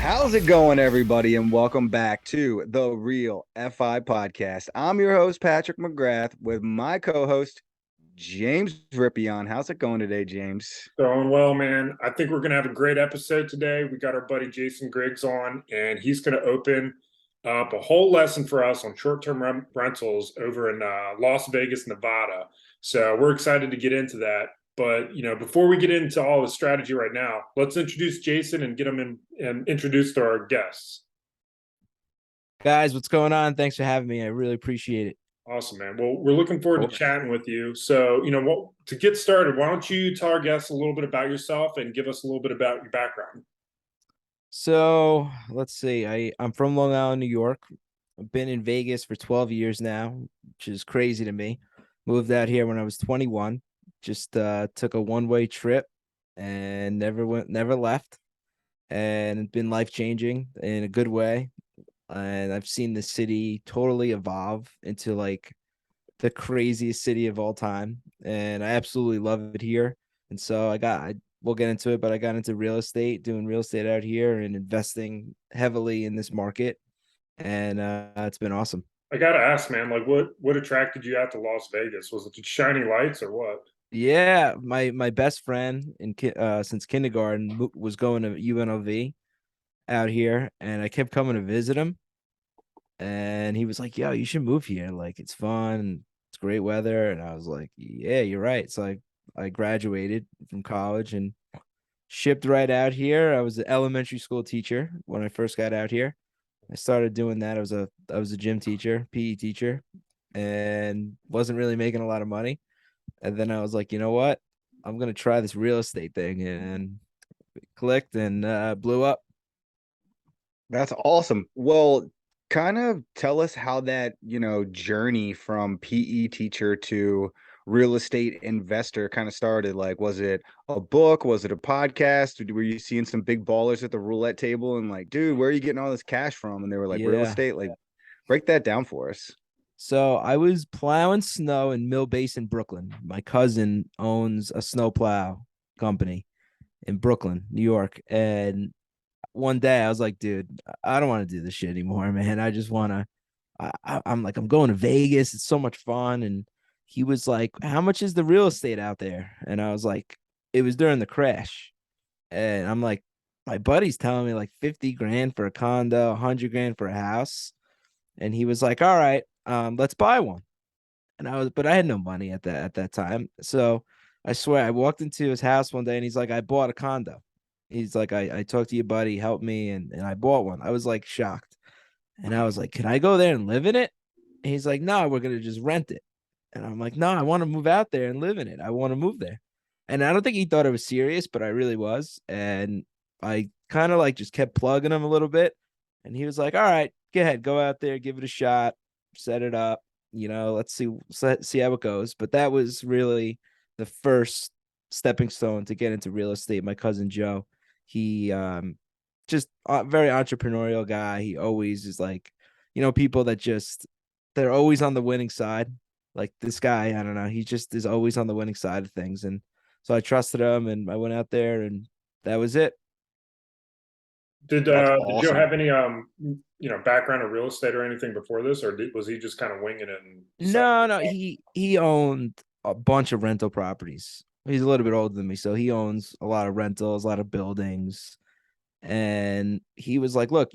How's it going, everybody? And welcome back to the Real FI Podcast. I'm your host, Patrick McGrath, with my co host, James Rippion. How's it going today, James? Going well, man. I think we're going to have a great episode today. We got our buddy Jason Griggs on, and he's going to open up a whole lesson for us on short-term rentals over in Las Vegas, Nevada. So we're excited to get into that. But before we get into all the strategy right now, let's introduce Jason and get him in and introduced to our guests. Guys, what's going on? Thanks for having me. I really appreciate it. Awesome, man. Well, we're looking forward to chatting with you. So, what to get started, why don't you tell our guests a little bit about yourself and give us a little bit about your background? So let's see. I'm from Long Island, New York. I've been in Vegas for 12 years now, which is crazy to me. Moved out here when I was 21. Just took a one-way trip and never left. And it's been life-changing in a good way. And I've seen the city totally evolve into like the craziest city of all time. And I absolutely love it here. And so we'll get into it, but I got into real estate, doing real estate out here and investing heavily in this market. And it's been awesome. I gotta ask, man, like what attracted you out to Las Vegas? Was it the shiny lights or what? Yeah, my best friend since kindergarten was going to UNLV out here, and I kept coming to visit him. And he was like, "Yo, you should move here. Like, it's fun, it's great weather." And I was like, "Yeah, you're right." So I graduated from college and shipped right out here. I was an elementary school teacher when I first got out here. I started doing that. I was a gym teacher, PE teacher, and wasn't really making a lot of money. And then I was like, you know what? I'm gonna try this real estate thing, and it clicked and blew up. That's awesome. Well, kind of tell us how that, journey from PE teacher to real estate investor kind of started. Like, was it a book? Was it a podcast? Were you seeing some big ballers at the roulette table and like, dude, where are you getting all this cash from? And they were like, real Yeah. estate. Like, break that down for us. So I was plowing snow in Mill Base in Brooklyn. My cousin owns a snow plow company in Brooklyn, New York. And one day I was like, dude, I don't want to do this shit anymore, man. I just want to, I'm like, I'm going to Vegas. It's so much fun. And he was like, how much is the real estate out there? And I was like, it was during the crash. And I'm like, my buddy's telling me like 50 grand for a condo, 100 grand for a house. And he was like, all right, let's buy one. But I had no money at that time. So I swear I walked into his house one day and he's like, I bought a condo. He's like, I talked to your buddy, help me, and I bought one. I was like shocked. And I was like, can I go there and live in it? And he's like, no, we're gonna just rent it. And I'm like, no, I want to move out there and live in it. I want to move there. And I don't think he thought it was serious, but I really was. And I kind of like just kept plugging him a little bit. And he was like, all right, go ahead, go out there, give it a shot, set it up. Let's see how it goes. But that was really the first stepping stone to get into real estate. My cousin Joe, he just a very entrepreneurial guy. He always is like, people that just they're always on the winning side. Like this guy, I don't know, he just is always on the winning side of things. And so I trusted him and I went out there and that was it. That's Did Joe awesome. have any background in real estate or anything before this, or was he just kind of winging it and decided No, to no, he owned a bunch of rental properties. He's a little bit older than me, so he owns a lot of rentals, a lot of buildings. And he was like, look,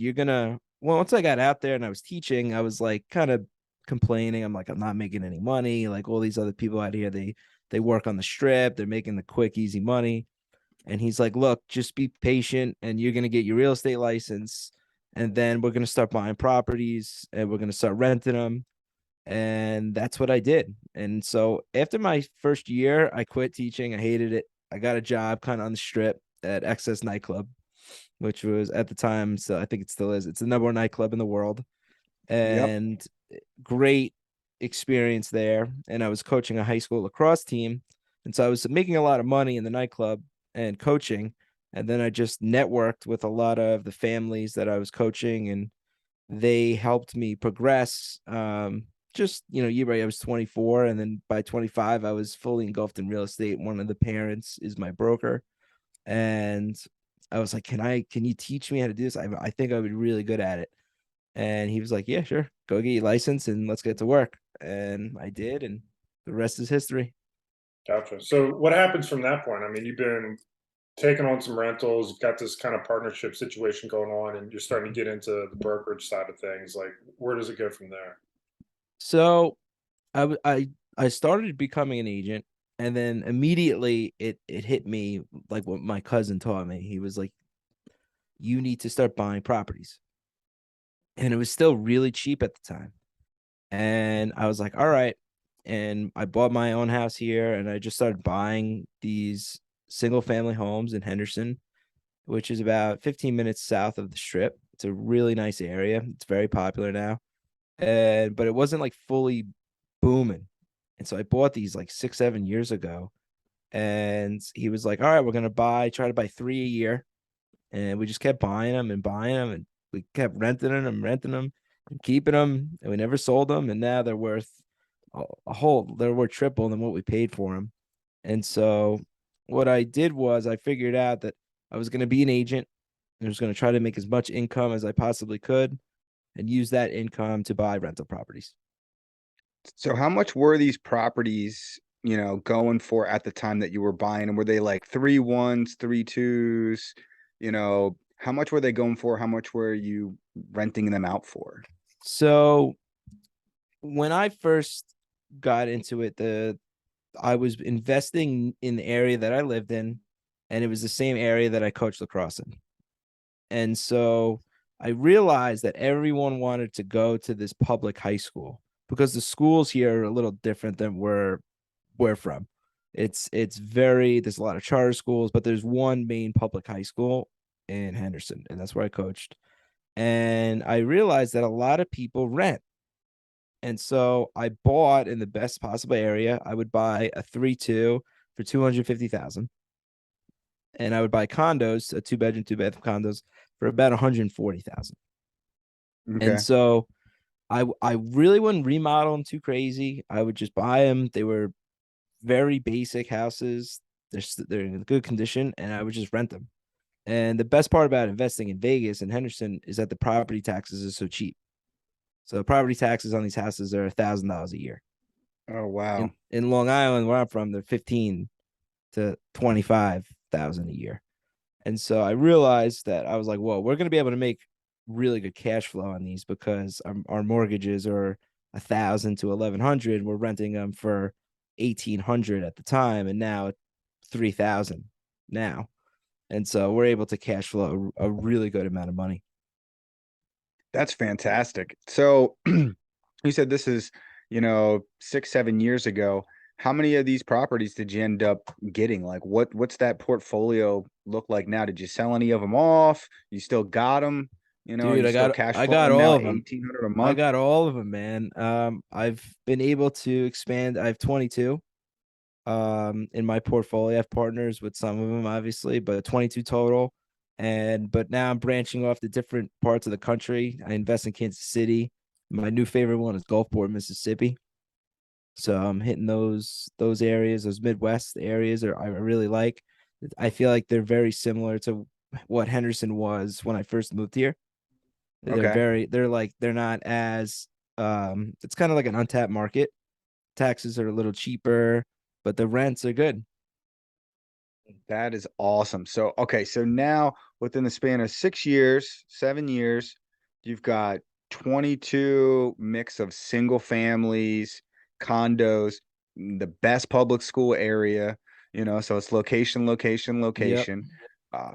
once I got out there and I was teaching, I was like kind of complaining. I'm like, I'm not making any money. Like all these other people out here, they work on the strip, they're making the quick, easy money. And he's like, look, just be patient and you're gonna get your real estate license. And then we're gonna start buying properties and we're gonna start renting them. And that's what I did. And so after my first year, I quit teaching. I hated it. I got a job kind of on the strip at Excess Nightclub, which was at the time, so I think it still is. It's the number one nightclub in the world, Yep. and great experience there. And I was coaching a high school lacrosse team, and so I was making a lot of money in the nightclub and coaching. And then I just networked with a lot of the families that I was coaching, and they helped me progress. Just year I was 24, and then by 25, I was fully engulfed in real estate. One of the parents is my broker, and I was like, can you teach me how to do this? I think I would be really good at it. And he was like, yeah, sure. Go get your license and let's get to work. And I did, and the rest is history. Gotcha. So what happens from that point? I mean, you've been taking on some rentals, you've got this kind of partnership situation going on, and you're starting to get into the brokerage side of things. Like, where does it go from there? So I started becoming an agent, and then immediately it hit me like what my cousin taught me. He was like, you need to start buying properties. And it was still really cheap at the time. And I was like, all right. And I bought my own house here, and I just started buying these single family homes in Henderson, which is about 15 minutes south of the strip. It's a really nice area. It's very popular now. And but it wasn't like fully booming. And so I bought these like 6, 7 years ago. And he was like, all right, we're gonna try to buy 3 a year. And we just kept buying them, and we kept renting them, and keeping them, and we never sold them. And now they're worth they're worth triple than what we paid for them. And so what I did was I figured out that I was going to be an agent. I was going to try to make as much income as I possibly could and use that income to buy rental properties. So how much were these properties, going for at the time that you were buying? And were they like 3 1s, 3 2s? How much were they going for? How much were you renting them out for? So when I first got into it, I was investing in the area that I lived in, and it was the same area that I coached lacrosse in. And so I realized that everyone wanted to go to this public high school because the schools here are a little different than where we're from. It's very there's a lot of charter schools, but there's one main public high school in Henderson, and that's where I coached. And I realized that a lot of people rent. And so I bought in the best possible area. I would buy a 3-2 for 250,000. And I would buy condos, a 2 bedroom, 2 bathroom condos for about 140,000. And Okay. so I really wouldn't remodel them too crazy. I would just buy them. They were very basic houses. They're in good condition, and I would just rent them. And the best part about investing in Vegas and Henderson is that the property taxes are so cheap. So the property taxes on these houses are $1,000 a year. Oh, wow. In Long Island, where I'm from, they're 15 to 25,000 a year. And so I realized that I was like, whoa, we're going to be able to make really good cash flow on these because our mortgages are 1,000 to 1,100. We're renting them for 1,800 at the time, and now 3,000 now. And so we're able to cash flow a really good amount of money. That's fantastic. So you said this is, 6, 7 years ago. How many of these properties did you end up getting? Like what's that portfolio look like now? Did you sell any of them off? You still got them? Are Dude, you still cash I got flowing all now of them. 1,800 a I month? got all of them, man. I've been able to expand. I have 22 in my portfolio. I have partners with some of them, obviously, but 22 total. But now I'm branching off to different parts of the country. I invest in Kansas City. My new favorite one is Gulfport, Mississippi. So I'm hitting those areas, those Midwest areas I really like. I feel like they're very similar to what Henderson was when I first moved here. Okay. They're not as it's kind of like an untapped market. Taxes are a little cheaper, but the rents are good. That is awesome. So, okay, so now within the span of 6 years, 7 years, you've got 22 mix of single families, condos, the best public school area, so it's location, location, Yep. location.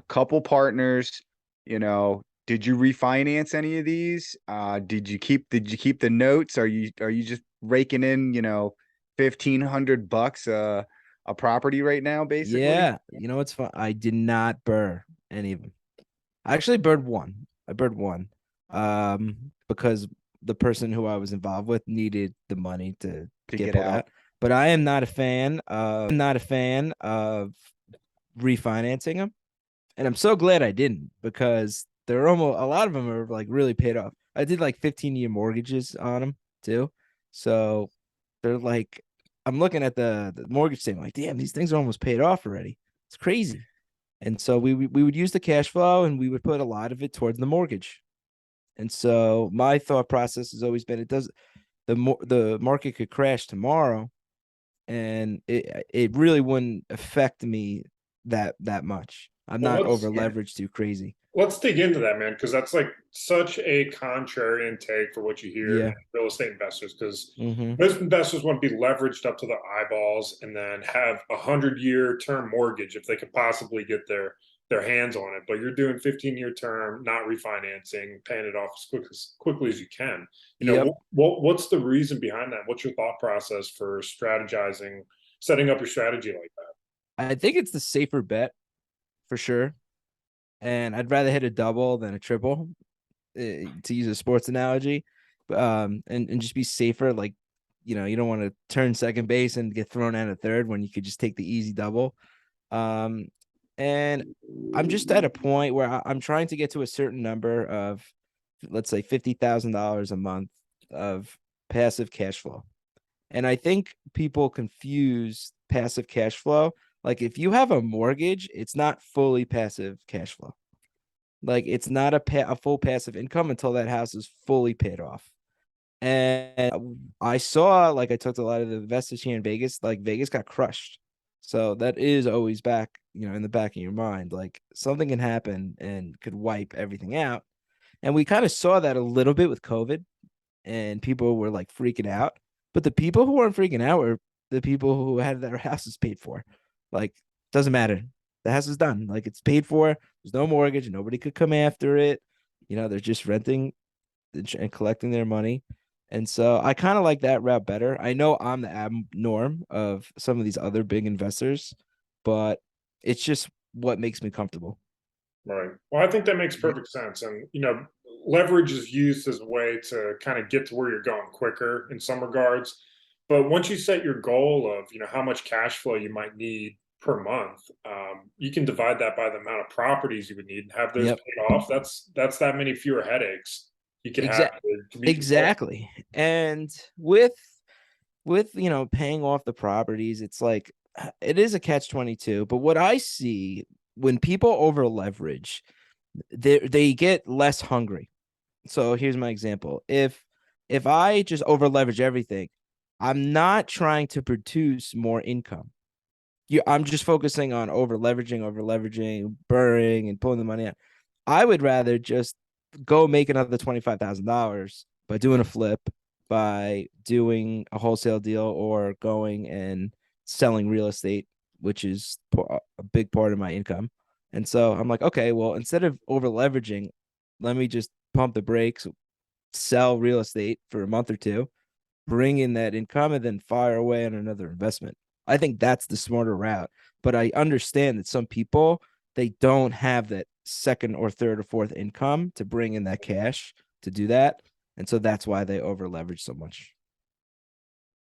Couple partners, did you refinance any of these? Did you keep the notes? Are you just raking in, $1,500 a property right now, basically? Yeah. You know what's fun? I did not burr any of them. I actually burned one. I burned one. Because the person who I was involved with needed the money to To get get pulled out. out. But I am not a fan of refinancing them. And I'm so glad I didn't because they're almost a lot of them are like really paid off. I did like 15-year mortgages on them too. So they're like, I'm looking at the mortgage statement, like, damn, these things are almost paid off already. It's crazy. And so we would use the cash flow and we would put a lot of it towards the mortgage. And so my thought process has always been, the market could crash tomorrow and it really wouldn't affect me that much. I'm Well, not let's over leveraged too crazy. let's dig into that, man, because that's like such a contrarian take for what you hear in Yeah. real estate investors. Because Mm-hmm. most investors want to be leveraged up to their eyeballs and then have 100-year term mortgage if they could possibly get their hands on it. But you're doing 15-year term, not refinancing, paying it off as quickly as you can. Yep. What's the reason behind that? What's your thought process for strategizing, setting up your strategy like that? I think it's the safer bet for sure. And I'd rather hit a double than a triple, to use a sports analogy. And just be safer. Like, you don't want to turn second base and get thrown out at third when you could just take the easy double. Um, and I'm just at a point where I'm trying to get to a certain number of, let's say, $50,000 a month of passive cash flow. And I think people confuse passive cash flow. Like, if you have a mortgage, it's not fully passive cash flow. Like, it's not a full passive income until that house is fully paid off. And I saw, like, I talked to a lot of the investors here in Vegas, like Vegas got crushed. So that is always back, in the back of your mind. Like, something can happen and could wipe everything out. And we kind of saw that a little bit with COVID, and people were like freaking out. But the people who weren't freaking out were the people who had their houses paid for. Like, doesn't matter. The house is done. Like, it's paid for. There's no mortgage. Nobody could come after it. They're just renting and collecting their money. And so I kind of like that route better. I know I'm the abnorm of some of these other big investors, but it's just what makes me comfortable. Right. Well, I think that makes perfect sense. And, leverage is used as a way to kind of get to where you're going quicker in some regards. But once you set your goal of, how much cash flow you might need per month, you can divide that by the amount of properties you would need and have those Yep. paid off. That's that many fewer headaches you could have Exactly. to be successful. Exactly. And with paying off the properties, it's like, it is a catch 22. But what I see when people over leverage, they get less hungry. So here's my example. If I just over leverage everything, I'm not trying to produce more income. I'm just focusing on over leveraging, burring, and pulling the money out. I would rather just go make another $25,000 by doing a flip, by doing a wholesale deal, or going and selling real estate, which is a big part of my income. And so I'm like, okay, well, instead of over leveraging, let me just pump the brakes, sell real estate for a month or two, bring in that income, and then fire away on another investment. I think that's the smarter route. But I understand that some people, they don't have that second or third or fourth income to bring in that cash to do that. And so that's why they over leverage so much.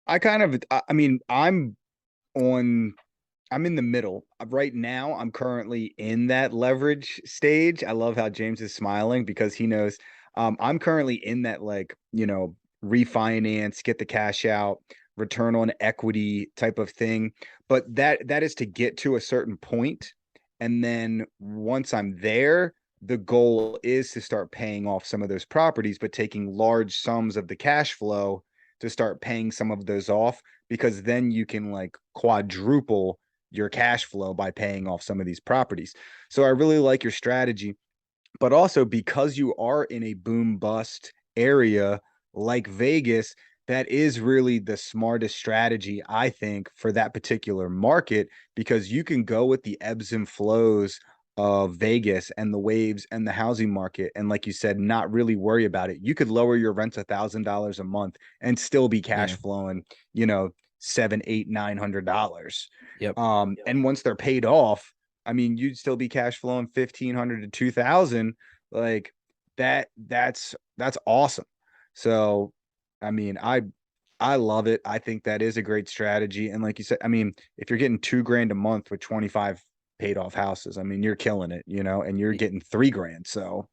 I mean, on I'm in the middle. Right now, I'm currently in that leverage stage. I love how James is smiling because he knows I'm currently in that, like, refinance, get the cash out, return on equity type of thing. But that is to get to a certain point. And then once I'm there, the goal is to start paying off some of those properties, but taking large sums of the cash flow to start paying some of those off, because then you can like quadruple your cash flow by paying off some of these properties. So I really like your strategy, but also because you are in a boom bust area like Vegas, that is really the smartest strategy, I think, for that particular market, because you can go with the ebbs and flows of Vegas and the waves and the housing market. And like you said, not really worry about it. You could lower your rent $1,000 a month and still be cash Yeah. flowing, $700, $800, $900. Yep. And once they're paid off, I mean, you'd still be cash flowing 1,500 to 2,000. Like that's awesome. So, I mean, I love it. I think that is a great strategy. And like you said, I mean, if you're getting $2,000 a month with 25 paid off houses, I mean, you're killing it, and you're getting $3,000. So,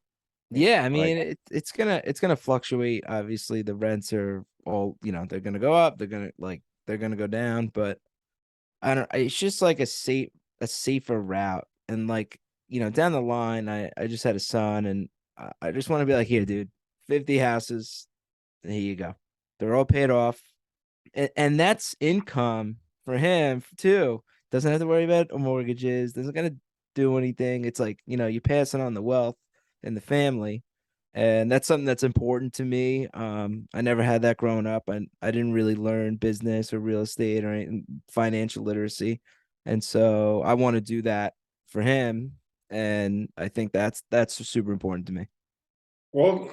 Yeah, I like, mean, it's gonna fluctuate. Obviously, the rents are all, they're gonna go up, they're gonna go down, but I don't. It's just like a safer route. And like, down the line, I just had a son, and I just want to be like, here, dude, 50 houses, here you go. They're all paid off. And that's income for him too. Doesn't have to worry about mortgages, doesn't gonna do anything. It's like, you're passing on the wealth in the family. And that's something that's important to me. I never had that growing up. I didn't really learn business or real estate or financial literacy. And so I want to do that for him. And I think that's super important to me. Well,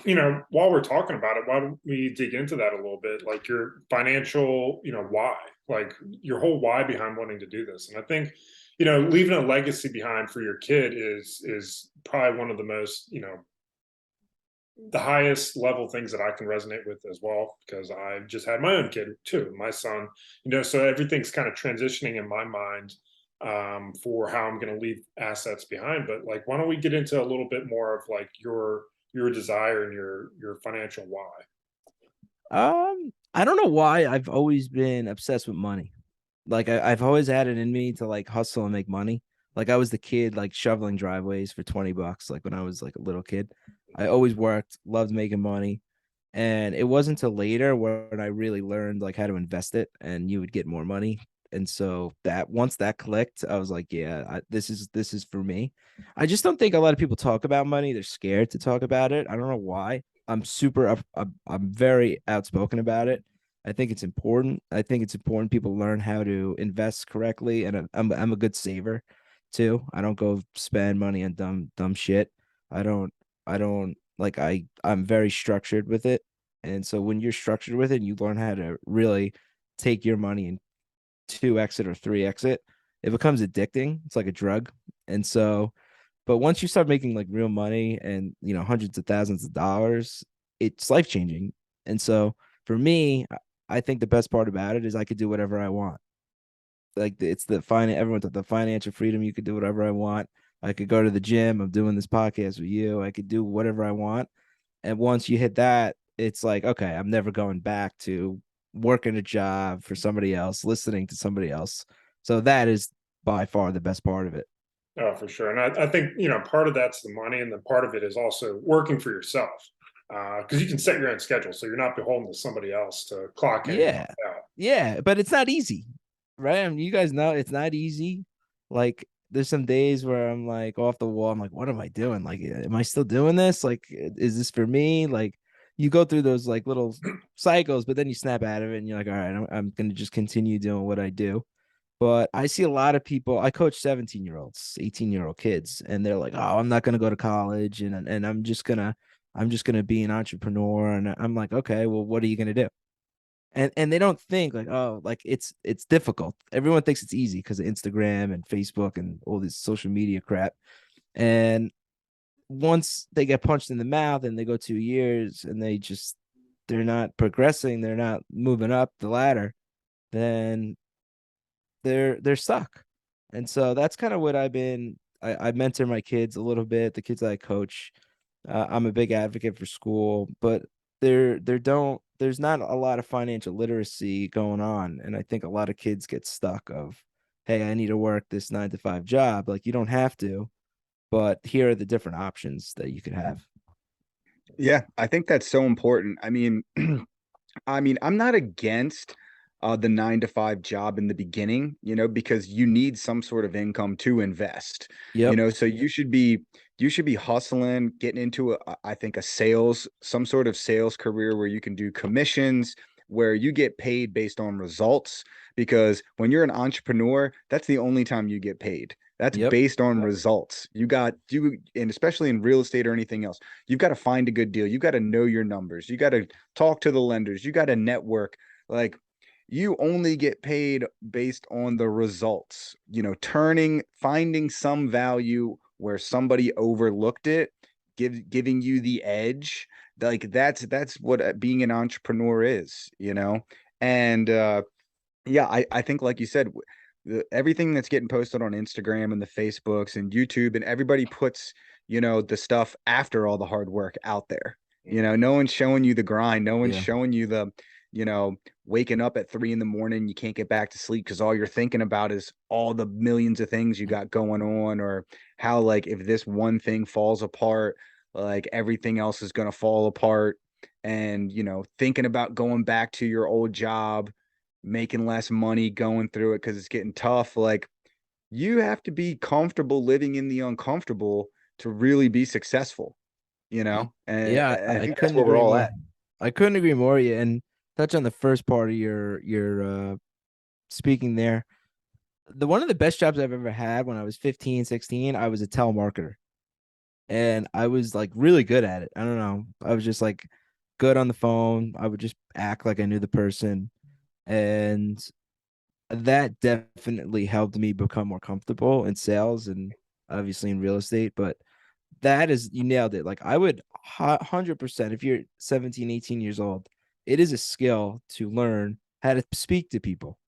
while we're talking about it, why don't we dig into that a little bit? Like your financial, why, like your whole why behind wanting to do this. And I think, leaving a legacy behind for your kid is probably one of the most, the highest level things that I can resonate with as well, because I just had my own kid too, my son, so everything's kind of transitioning in my mind for how I'm going to leave assets behind. But like, why don't we get into a little bit more of like your desire and your financial why? I don't know why I've always been obsessed with money. Like I've always had it in me to like hustle and make money. Like I was the kid like shoveling driveways for 20 bucks, like when I was like a little kid. I always worked, loved making money. And it wasn't until later when I really learned like how to invest it and you would get more money. And so that once that clicked, I was like, yeah, this is for me. I just don't think a lot of people talk about money. They're scared to talk about it. I don't know why. I'm very outspoken about it. I think it's important. I think it's important people learn how to invest correctly, and I'm a good saver too. I don't go spend money on dumb shit. I don't I don't like I'm very structured with it. And so when you're structured with it, you learn how to really take your money and 2x it or 3x it. It becomes addicting. It's like a drug. And so, but once you start making like real money and hundreds of thousands of dollars, it's life changing. And so for me, I think the best part about it is I could do whatever I want. Like it's everyone's the financial freedom. You could do whatever I want. I could go to the gym. I'm doing this podcast with you. I could do whatever I want. And once you hit that, it's like, okay, I'm never going back to working a job for somebody else, listening to somebody else. So that is by far the best part of it. Oh, for sure. And I think, part of that's the money, and then part of it is also working for yourself. Because you can set your own schedule, so you're not beholden to somebody else to clock in and Yeah. clock out. Yeah. But it's not easy, right? I mean, you guys know it's not easy. Like, there's some days where I'm like off the wall. I'm like, what am I doing? Like, am I still doing this? Like, is this for me? Like, you go through those like little cycles, but then you snap out of it and you're like, all right, I'm going to just continue doing what I do. But I see a lot of people. I coach 17-year-olds, 18-year-old kids, and they're like, "Oh, I'm not gonna go to college, and I'm just gonna be an entrepreneur." And I'm like, "Okay, well, what are you gonna do?" And they don't think like, "Oh, like it's difficult." Everyone thinks it's easy because of Instagram and Facebook and all this social media crap. And once they get punched in the mouth and they go 2 years and they're not progressing, they're not moving up the ladder, then they're stuck. And so that's kind of what I mentor my kids a little bit, the kids I coach. I'm a big advocate for school, but there's not a lot of financial literacy going on. And I think a lot of kids get stuck of, hey, I need to work this 9 to 5 job. Like you don't have to, but here are the different options that you could have. Yeah, I think that's so important. I'm not against the 9 to 5 job in the beginning, because you need some sort of income to invest, Yep. so you should be hustling, getting into I think some sort of sales career where you can do commissions, where you get paid based on results. Because when you're an entrepreneur, that's the only time you get paid. That's Yep. based on results. And especially in real estate or anything else, you've got to find a good deal. You got to know your numbers. You got to talk to the lenders. You got to network. Like, you only get paid based on the results, finding some value where somebody overlooked it, giving you the edge. Like, that's what being an entrepreneur is. And yeah, I think, like you said, everything that's getting posted on Instagram and the Facebooks and YouTube, and everybody puts, the stuff after all the hard work out there. No one's showing you the grind. No one's Yeah. showing you you know, waking up at 3 in the morning, you can't get back to sleep because all you're thinking about is all the millions of things you got going on, or how, like, if this one thing falls apart, like everything else is going to fall apart. And, thinking about going back to your old job, making less money, going through it because it's getting tough. Like, you have to be comfortable living in the uncomfortable to really be successful, and Yeah, I I think that's couldn't where we're agree all more. at. I couldn't agree more. Yeah, and touch on the first part of your speaking there. The one of the best jobs I've ever had when I was 15, 16, I was a telemarketer. And I was like really good at it. I don't know. I was just like good on the phone. I would just act like I knew the person. And that definitely helped me become more comfortable in sales and obviously in real estate. But that is, you nailed it. Like, I would 100%, if you're 17, 18 years old, it is a skill to learn how to speak to people.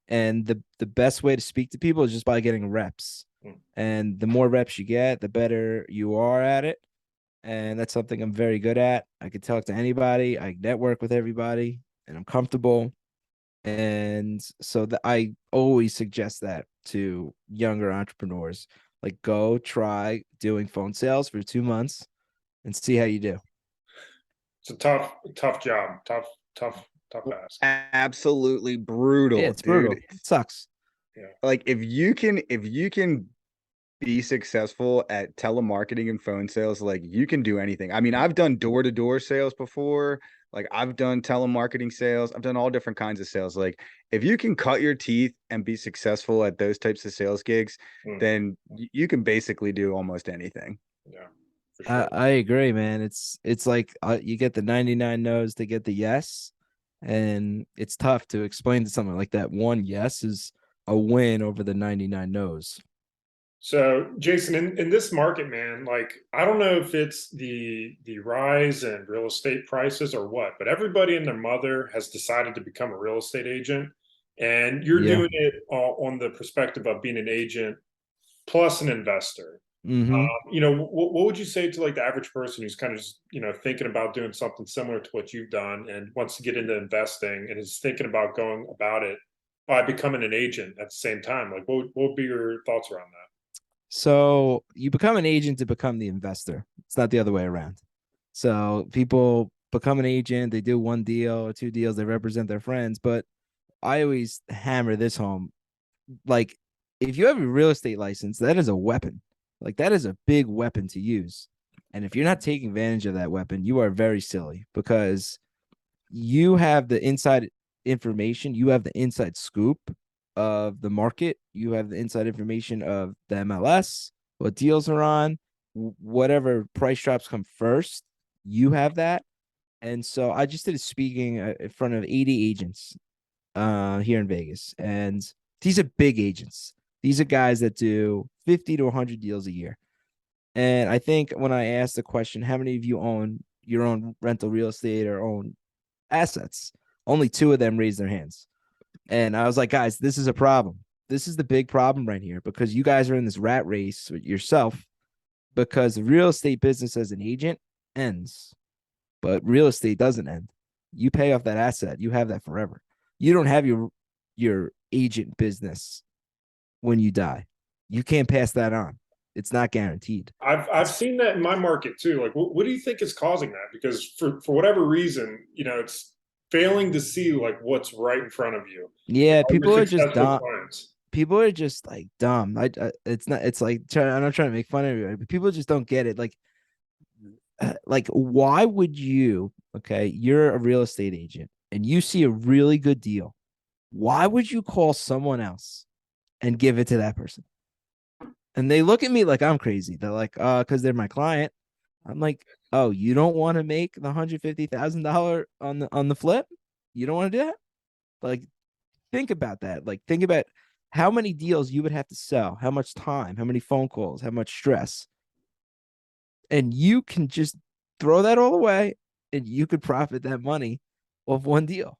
And the best way to speak to people is just by getting reps. Mm. And the more reps you get, the better you are at it. And that's something I'm very good at. I can talk to anybody, I network with everybody, and I'm comfortable. And so that I always suggest that to younger entrepreneurs. Like, go try doing phone sales for 2 months and see how you do. It's a tough job, tough ask. Absolutely Yeah, brutal, it's dude. brutal. It sucks. Yeah. Like, if you can be successful at telemarketing and phone sales, like, you can do anything. I mean, I've done door-to-door sales before. Like, I've done telemarketing sales. I've done all different kinds of sales. Like, if you can cut your teeth and be successful at those types of sales gigs, Mm. then you can basically do almost anything. Yeah, for I, sure. I agree, man. It's like you get the 99 no's to get the yes, and it's tough to explain to someone like that. One yes is a win over the 99 no's. So, Jason, in this market, man, like, I don't know if it's the rise in real estate prices or what, but everybody and their mother has decided to become a real estate agent, and you're Yeah. doing it on the perspective of being an agent plus an investor. Mm-hmm. What would you say to like the average person who's kind of just, thinking about doing something similar to what you've done and wants to get into investing and is thinking about going about it by becoming an agent at the same time? Like, what would be your thoughts around that? So you become an agent to become the investor. It's not the other way around. So people become an agent, they do one deal or two deals, they represent their friends. But I always hammer this home. Like, if you have a real estate license, that is a weapon. Like, that is a big weapon to use. And if you're not taking advantage of that weapon, you are very silly, because you have the inside information, you have the inside scoop of the market, you have the inside information of the MLS, what deals are on, whatever price drops come first, you have that. And so I just did a speaking in front of 80 agents here in Vegas, and these are big agents. These are guys that do 50 to 100 deals a year. And I think when I asked the question, how many of you own your own rental real estate or own assets, only two of them raised their hands. And I was like, guys, this is a problem. This is the big problem right here, because you guys are in this rat race with yourself, because the real estate business as an agent ends, but real estate doesn't end. You pay off that asset, you have that forever. You don't have your agent business when you die. You can't pass that on. It's not guaranteed. I've seen that in my market too. Like, what do you think is causing that? Because for whatever reason, it's failing to see like what's right in front of you. Yeah, All your people are just successful dumb. clients. People are just like dumb. It's not. It's like I'm not trying to make fun of everybody, but people just don't get it. Like, why would you? Okay, you're a real estate agent and you see a really good deal. Why would you call someone else and give it to that person? And they look at me like I'm crazy. They're like, because they're my client. I'm like, oh, you don't want to make the $150,000 on the flip? You don't want to do that? Like, think about that. Like, think about how many deals you would have to sell, how much time, how many phone calls, how much stress. And you can just throw that all away and you could profit that money off one deal.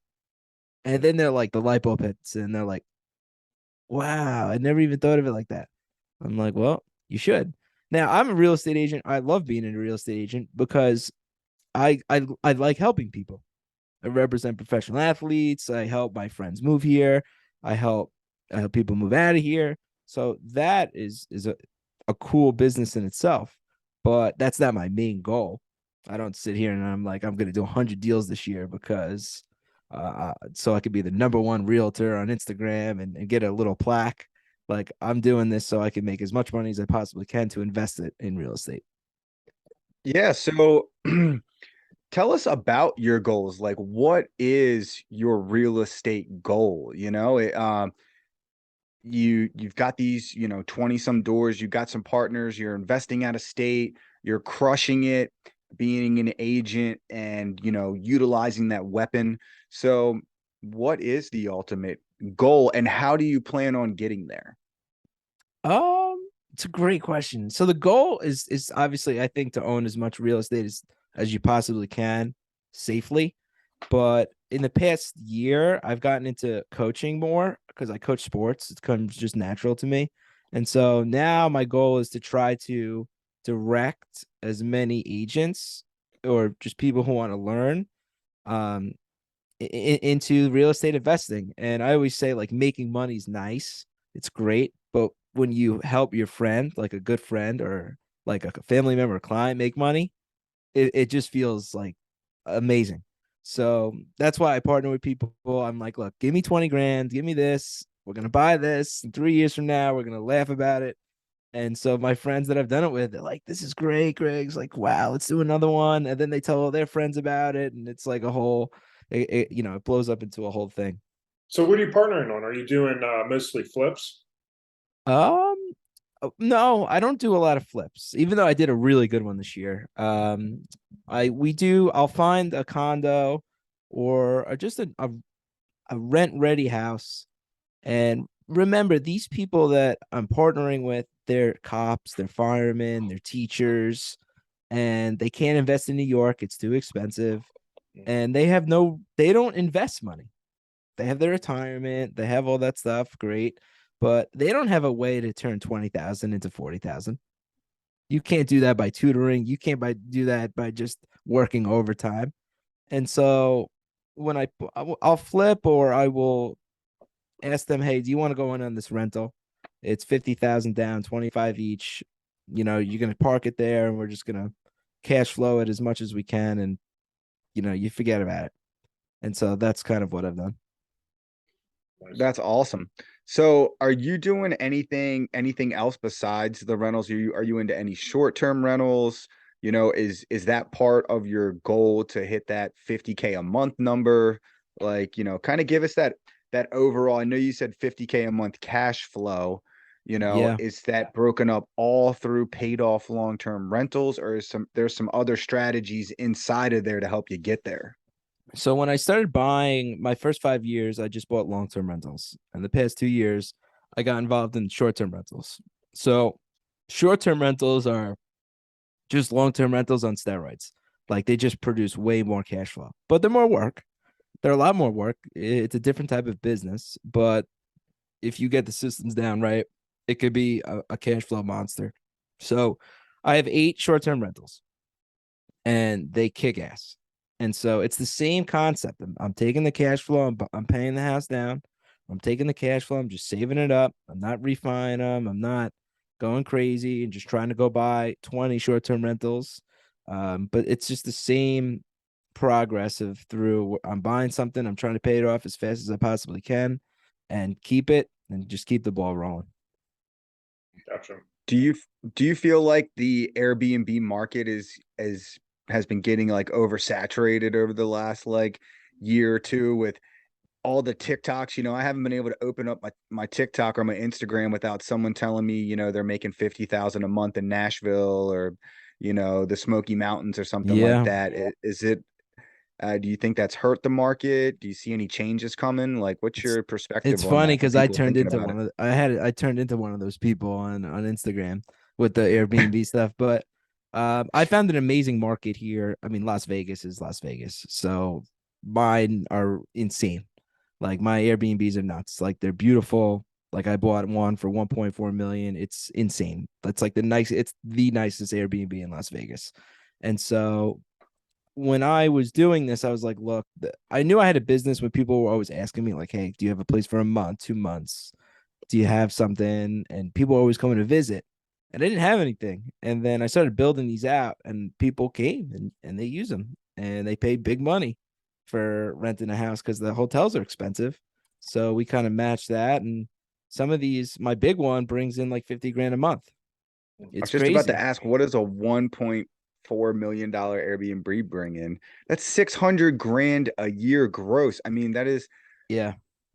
And then they're like, the light bulb hits and they're like, wow, I never even thought of it like that. I'm like, well, you should. Now, I'm a real estate agent. I love being a real estate agent because I like helping people. I represent professional athletes. I help my friends move here. I help I help people move out of here. So that is a cool business in itself, but that's not my main goal. I don't sit here and I'm like, I'm going to do 100 deals this year because so I could be the number one realtor on Instagram and get a little plaque. Like, I'm doing this so I can make as much money as I possibly can to invest it in real estate. Yeah, so tell us about your goals. Like, what is your real estate goal? You've got these, 20 some doors, you got some partners, you're investing out of state, you're crushing it, being an agent and, utilizing that weapon. So, what is the ultimate goal and how do you plan on getting there? It's a great question. So the goal is obviously, I think, to own as much real estate as you possibly can safely. But in the past year, I've gotten into coaching more because I coach sports. It comes just natural to me. And so now my goal is to try to direct as many agents or just people who want to learn um into real estate investing. And I always say, like, making money is nice. It's great, but when you help your friend, like a good friend or like a family member or client make money, it just feels like amazing. So that's why I partner with people. I'm like, look, give me 20 grand, give me this. We're gonna buy this. And 3 years from now, we're gonna laugh about it. And so my friends that I've done it with, they're like, this is great, Greg's like, wow, let's do another one. And then they tell all their friends about it. And it's like a whole, it blows up into a whole thing. So what are you partnering on? Are you doing mostly flips? Um, no, I don't do a lot of flips, even though I did a really good one this year. I'll find a condo or just a rent ready house. And remember, these people that I'm partnering with, they're cops, they're firemen, they're teachers, and they can't invest in New York. It's too expensive. And they don't invest money. They have their retirement, they have all that stuff. Great. But they don't have a way to turn 20,000 into 40,000. You can't do that by tutoring. You can't do that by just working overtime. And so when I'll flip, or I will ask them, hey, do you want to go in on this rental? It's 50,000 down, 25 each. You're going to park it there and we're just going to cash flow it as much as we can. And, you forget about it. And so that's kind of what I've done. That's awesome. So, are you doing anything else besides the rentals? Are you into any short-term rentals? Is that part of your goal to hit that 50K a month number? Like, kind of give us that overall. I know you said 50K a month cash flow. Yeah. Is that broken up all through paid off long-term rentals, or there's some other strategies inside of there to help you get there? So when I started buying my first 5 years, I just bought long-term rentals. And the past 2 years, I got involved in short-term rentals. So short-term rentals are just long-term rentals on steroids. Like, they just produce way more cash flow, but they're more work. They're a lot more work. It's a different type of business, but if you get the systems down right, it could be a cash flow monster. So I have 8 short-term rentals and they kick ass. And so it's the same concept. I'm taking the cash flow. I'm paying the house down. I'm taking the cash flow. I'm just saving it up. I'm not refining them. I'm not going crazy and just trying to go buy 20 short-term rentals. But it's just the same progress of through. I'm buying something. I'm trying to pay it off as fast as I possibly can and keep it and just keep the ball rolling. Gotcha. Do you do you feel like the Airbnb market has been getting like oversaturated over the last like year or two with all the TikToks? I haven't been able to open up my TikTok or my Instagram without someone telling me, they're making 50,000 a month in Nashville or, the Smoky Mountains or something like Yeah. that. Is it do you think that's hurt the market? Do you see any changes coming? Like, what's It's your it's perspective on funny that for because I people turned thinking into about it? I turned into one of those people on Instagram with the Airbnb stuff. But I found an amazing market here. I mean, Las Vegas is Las Vegas, so mine are insane. Like, my Airbnbs are nuts. Like, they're beautiful. Like, I bought one for 1.4 million. It's insane. It's the nicest Airbnb in Las Vegas. And so when I was doing this, I was like, look, I knew I had a business when people were always asking me, like, hey, do you have a place for a month, 2 months? Do you have something? And people were always coming to visit. And I didn't have anything. And then I started building these out, and people came and they use them and they pay big money for renting a house because the hotels are expensive. So we kind of match that. And some of these, my big one brings in like 50 grand a month. I It's was just about to crazy. ask, what does a $1.4 million Airbnb bring in? That's 600 grand a year gross. I mean, Yeah.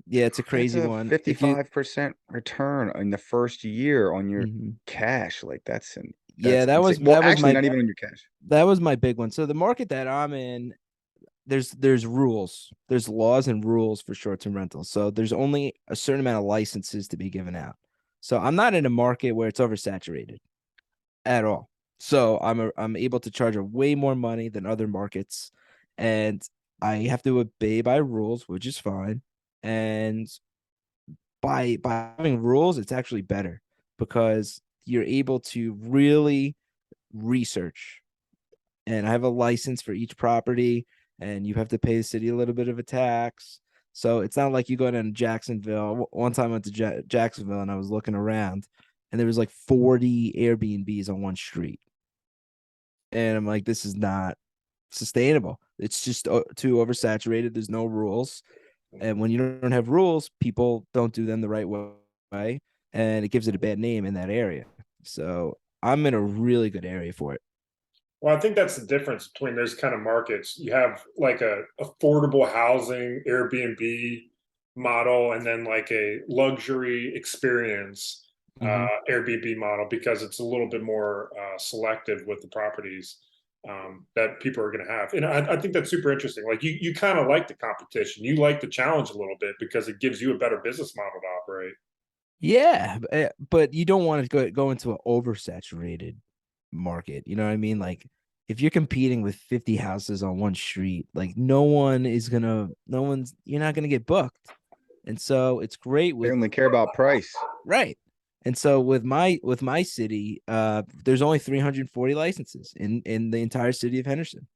Yeah, it's a that's crazy a one. If you 55% return in the first year on your Mhm. cash. Like Yeah, that's that insane. was Well, that was actually, my not even on your cash. that was my big one. So the market that I'm in, there's rules. There's laws and rules for short-term rentals. So there's only a certain amount of licenses to be given out. So I'm not in a market where it's oversaturated at all. So I'm able to charge a way more money than other markets, and I have to obey by rules, which is fine. And by having rules, it's actually better because you're able to really research. And I have a license for each property, and you have to pay the city a little bit of a tax. So it's not like you go down to Jacksonville. One time I went to Jacksonville and I was looking around, and there was like 40 Airbnbs on one street, and I'm like, this is not sustainable. It's just too oversaturated. There's no rules, and when you don't have rules, people don't do them the right way, and it gives it a bad name in that area. So I'm in a really good area for it. Well, I think that's the difference between those kind of markets. You have like a affordable housing Airbnb model, and then like a luxury experience Mm-hmm. Airbnb model, because it's a little bit more selective with the properties that people are going to have. And I think that's super interesting. Like you kind of like the competition, you like the challenge a little bit because it gives you a better business model to operate. Yeah, but you don't want to go into an oversaturated market. You know what I mean? Like if you're competing with 50 houses on one street, like no one's you're not gonna get booked. And so it's great They with only care about price. right. And so with my city, there's only 340 licenses in the entire city of Henderson.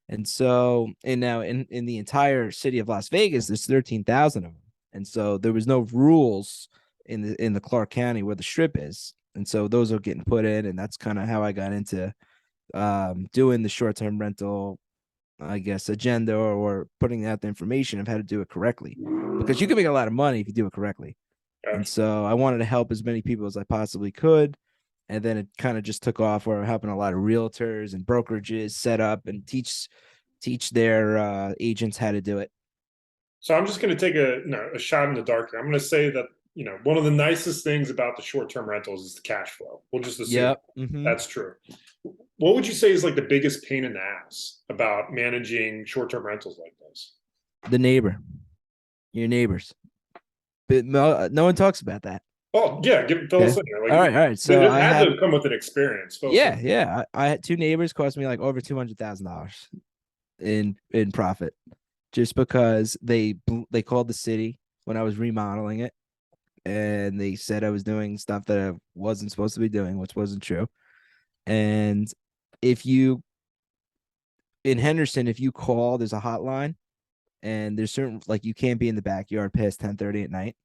And so, and now in the entire city of Las Vegas, there's 13,000 of them. And so there was no rules in the Clark County where the strip is. And so those are getting put in, and that's kind of how I got into doing the short-term rental, I guess, agenda or putting out the information of how to do it correctly. Because you can make a lot of money if you do it correctly. And so I wanted to help as many people as I possibly could. And then it kind of just took off where I'm helping a lot of realtors and brokerages set up and teach their agents how to do it. So I'm just going to take a shot in the dark here. I'm going to say that one of the nicest things about the short term rentals is the cash flow. We'll just assume Yep. Mm-hmm. that's true. What would you say is like the biggest pain in the ass about managing short term rentals like this? The neighbor, your neighbors, but no one talks about that. Oh yeah, fill us Okay. in here. All Like right. All right. So this I had have to come with an experience. Fill us in. yeah. I had two neighbors cost me like over $200,000 in profit just because they called the city when I was remodeling it, and they said I was doing stuff that I wasn't supposed to be doing, which wasn't true. And if you in Henderson, if you call, there's a hotline, and there's certain like you can't be in the backyard past 10:30 at night.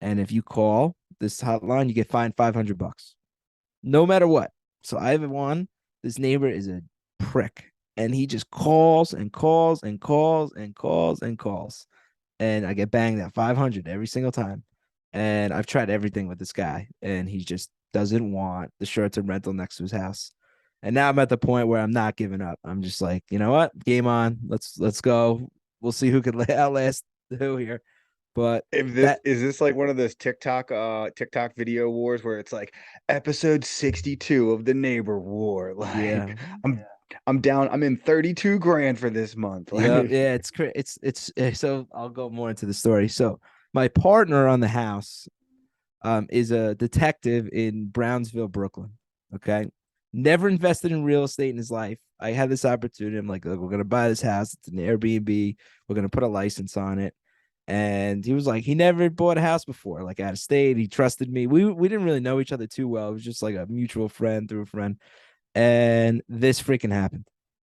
And if you call this hotline, you get fined $500, no matter what. So I have one. This neighbor is a prick, and he just calls and calls and calls and calls and calls, and I get banged at 500 every single time. And I've tried everything with this guy, and he just doesn't want the short-term rental next to his house. And now I'm at the point where I'm not giving up. I'm just like, you know what? Game on. Let's go. We'll see who can outlast who here. But If this that is this like one of those TikTok video wars where it's like episode 62 of the neighbor war. yeah. Like I'm down, I'm in 32 grand for this month. Yeah, Like yeah, so I'll go more into the story. So my partner on the house is a detective in Brownsville, Brooklyn. Okay. Never invested in real estate in his life. I had this opportunity. I'm like, look, we're gonna buy this house. It's an Airbnb. We're gonna put a license on it. And he was like, he never bought a house before, like out of state. He trusted me. We didn't really know each other too well. It was just like a mutual friend through a friend. And this freaking happened.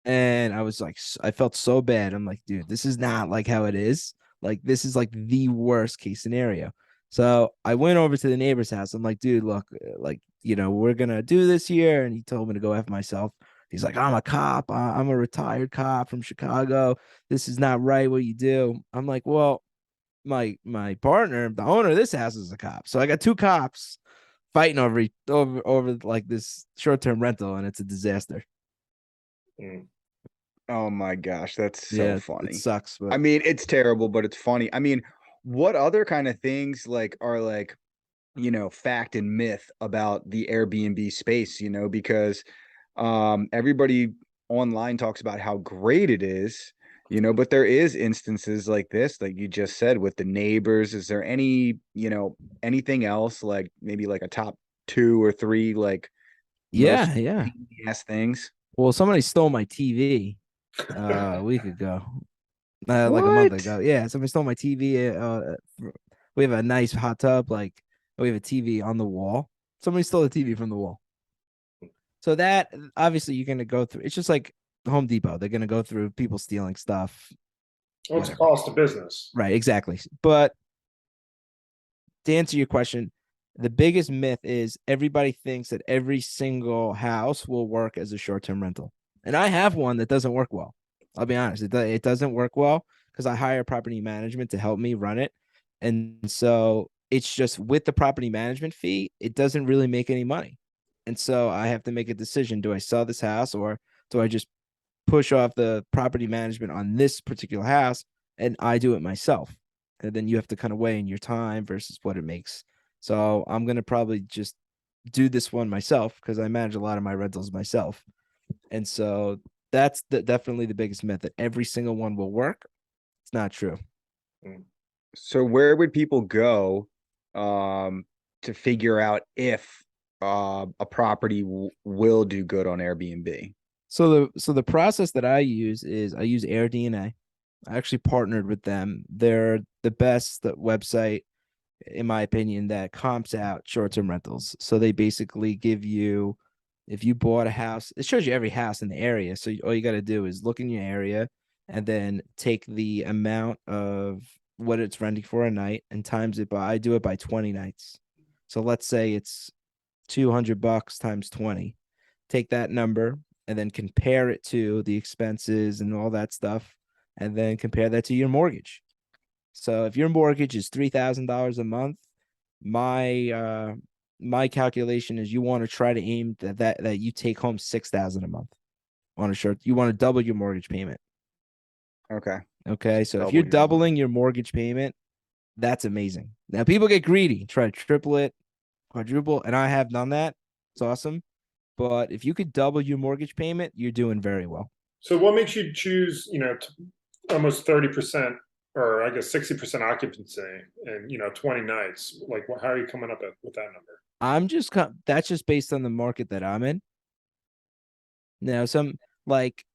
And I was like, I felt so bad. I'm like, dude, this is not like how it is. Like, this is like the worst case scenario. So I went over to the neighbor's house. I'm like, dude, look, like, we're gonna do this here. And he told me to go F myself. He's like, I'm a cop. I'm a retired cop from Chicago. This is not right what you do. I'm like, well, my partner, the owner of this house, is a cop. So I got two cops fighting over like this short-term rental, and it's a disaster. Mm. Oh my gosh, that's so Yeah, it funny. sucks, I but mean, it's terrible, but it's funny. I mean, what other kind of things like are like, fact and myth about the Airbnb space, because everybody online talks about how great it is, but there is instances like this, like you just said with the neighbors. Is there any, anything else like maybe like a top two or three like most yeah, yeah. pain in the ass things? Well, somebody stole my TV a week ago, like a month What? ago. Yeah, somebody stole my TV. We have a nice hot tub, like we have a TV on the wall. Somebody stole the TV from the wall. So that obviously you're gonna go through. It's just like Home Depot. They're gonna go through people stealing stuff, Well, it's a whatever. cost of business. Right, exactly. But to answer your question, the biggest myth is everybody thinks that every single house will work as a short-term rental. And I have one that doesn't work well. I'll be honest, it doesn't work well because I hire property management to help me run it. And so it's just with the property management fee, it doesn't really make any money. And so I have to make a decision. Do I sell this house, or do I just push off the property management on this particular house and I do it myself? And then you have to kind of weigh in your time versus what it makes. So I'm gonna probably just do this one myself because I manage a lot of my rentals myself. And so that's definitely the biggest myth, that every single one will work. It's not true. Mm. So where would people go um to figure out if a property will do good on Airbnb? So the process that I use is I use AirDNA. I actually partnered with them. They're the best website, in my opinion, that comps out short-term rentals. So they basically give you, if you bought a house, it shows you every house in the area. So all you got to do is look in your area and then take the amount of what it's renting for a night and times it by, I do it by 20 nights. So let's say it's $200 times 20. Take that number and then compare it to the expenses and all that stuff, and then compare that to your mortgage. So if your mortgage is $3,000 a month, my calculation is you want to try to aim that you take home 6,000 a month on a short. You want to double your mortgage payment. Okay. Okay, so if you're Double your money. doubling your mortgage payment, that's amazing. Now people get greedy, try to triple it, quadruple, and I have done that. It's awesome. But if you could double your mortgage payment, you're doing very well. So what makes you choose, almost 30%, or I guess 60% occupancy and 20 nights? Like how are you coming up with that number? That's just based on the market that I'm in. Now, some like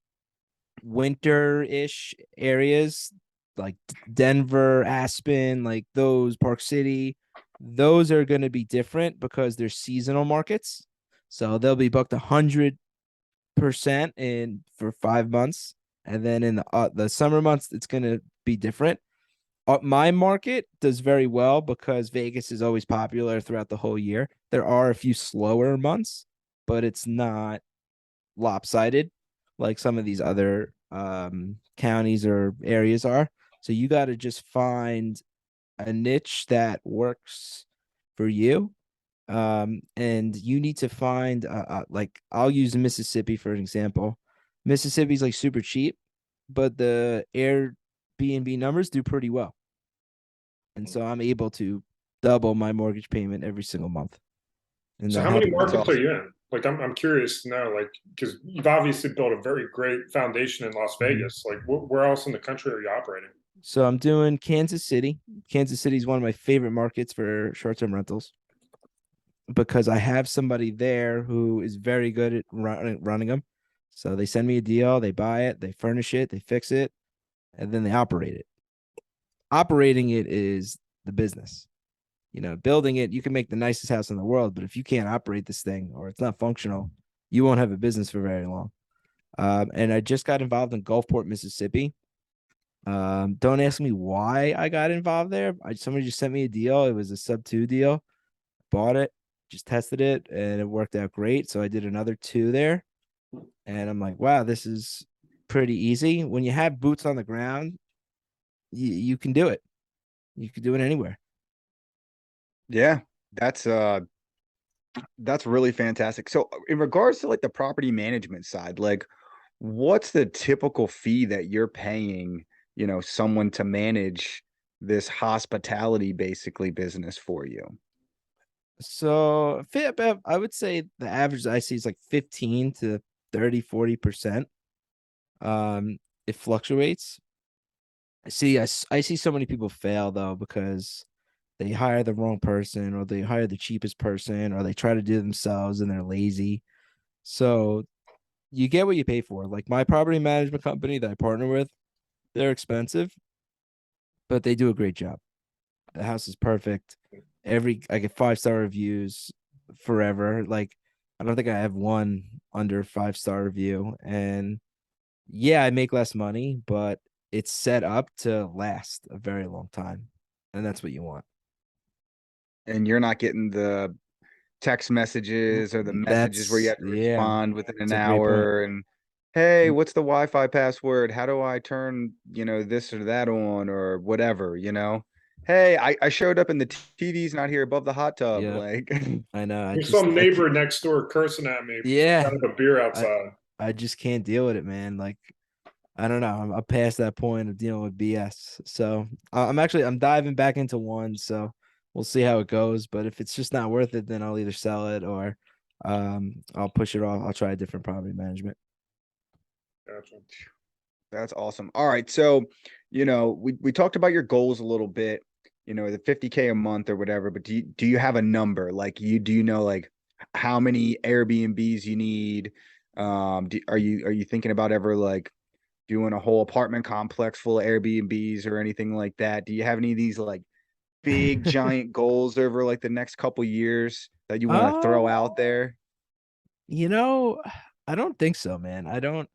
winter-ish areas like Denver, Aspen, like those, Park City, those are going to be different because they're seasonal markets. So they'll be booked 100% in for 5 months, and then in the summer months, it's going to be different. My market does very well because Vegas is always popular throughout the whole year. There are a few slower months, but it's not lopsided like some of these other counties or areas are. So you got to just find a niche that works for you. And you need to find like I'll use Mississippi for an example. Mississippi's like super cheap, but the Airbnb numbers do pretty well. And so I'm able to double my mortgage payment every single month. And So that how many happens. That's markets are awesome. you in? Like I'm curious to know, like, because you've obviously built a very great foundation in Las Mhm. Vegas. Like where else in the country are you operating? So I'm doing Kansas City. Kansas City is one of my favorite markets for short-term rentals because I have somebody there who is very good at running them. So they send me a deal, they buy it, they furnish it, they fix it, and then they operate it. Operating it is the business. Building it, you can make the nicest house in the world, but if you can't operate this thing or it's not functional, you won't have a business for very long. And I just got involved in Gulfport, Mississippi. Don't ask me why I got involved there. Somebody just sent me a deal. It was a sub two deal. Bought it, just tested it, and it worked out great. So I did another two there, and I'm like, wow, this is pretty easy. When you have boots on the ground, you can do it. You can do it anywhere. Yeah, that's that's really fantastic. So in regards to like the property management side, like what's the typical fee that you're paying, someone to manage this hospitality basically business for you? So I would say the average I see is like 15 to 30, 40%. Um, it fluctuates. I see so many people fail though because they hire the wrong person or they hire the cheapest person or they try to do it themselves and they're lazy. So you get what you pay for. Like my property management company that I partner with, they're expensive, but they do a great job. The house is perfect. I get 5-star reviews forever. Like I don't think I have one under 5-star review. And yeah, I make less money, but it's set up to last a very long time. And that's what you want. And you're not getting the text messages or the messages where you That's have to yeah, respond within it's an a great point. hour and hey, what's the Wi-Fi password? How do I turn, this or that on or whatever? Hey, I showed up and the TV's not here above the hot tub. Yeah, Like, I know. There's some neighbor next door cursing at me because I Yeah, got a beer I outside. I just can't deal with it, man. Like I don't know. I'm past that point of dealing with BS. So I'm diving back into one. So we'll see how it goes. But if it's just not worth it, then I'll either sell it or I'll push it off. I'll try a different property management. Gotcha. that's awesome. All right. So, we talked about your goals a little bit, the 50K a month or whatever, but do you have a number? Like do you know like how many Airbnbs you need? Are you thinking about ever like doing a whole apartment complex full of Airbnbs or anything like that? Do you have any of these like big giant goals over like the next couple years that you want to throw um, out there? you know, I don't think so, man. I don't.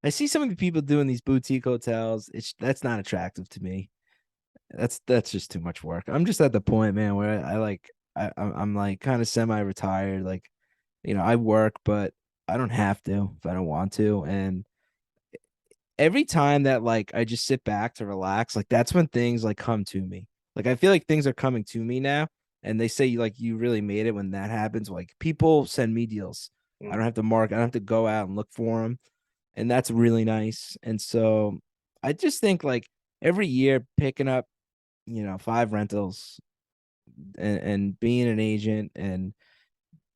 I see some of the people doing these boutique hotels. That's not attractive to me. That's just too much work. I'm just at the point, man, where I like I'm like kind of semi-retired. Like, I work, but I don't have to if I don't want to. And every time that like I just sit back to relax, like that's when things like come to me. Like I feel like things are coming to me now. And they say like you really made it when that happens. Like people send me deals. I Mm. don't have to mark. I don't have to go out and look for them. And that's really nice. And so I just think like every year picking up, 5 rentals and being an agent and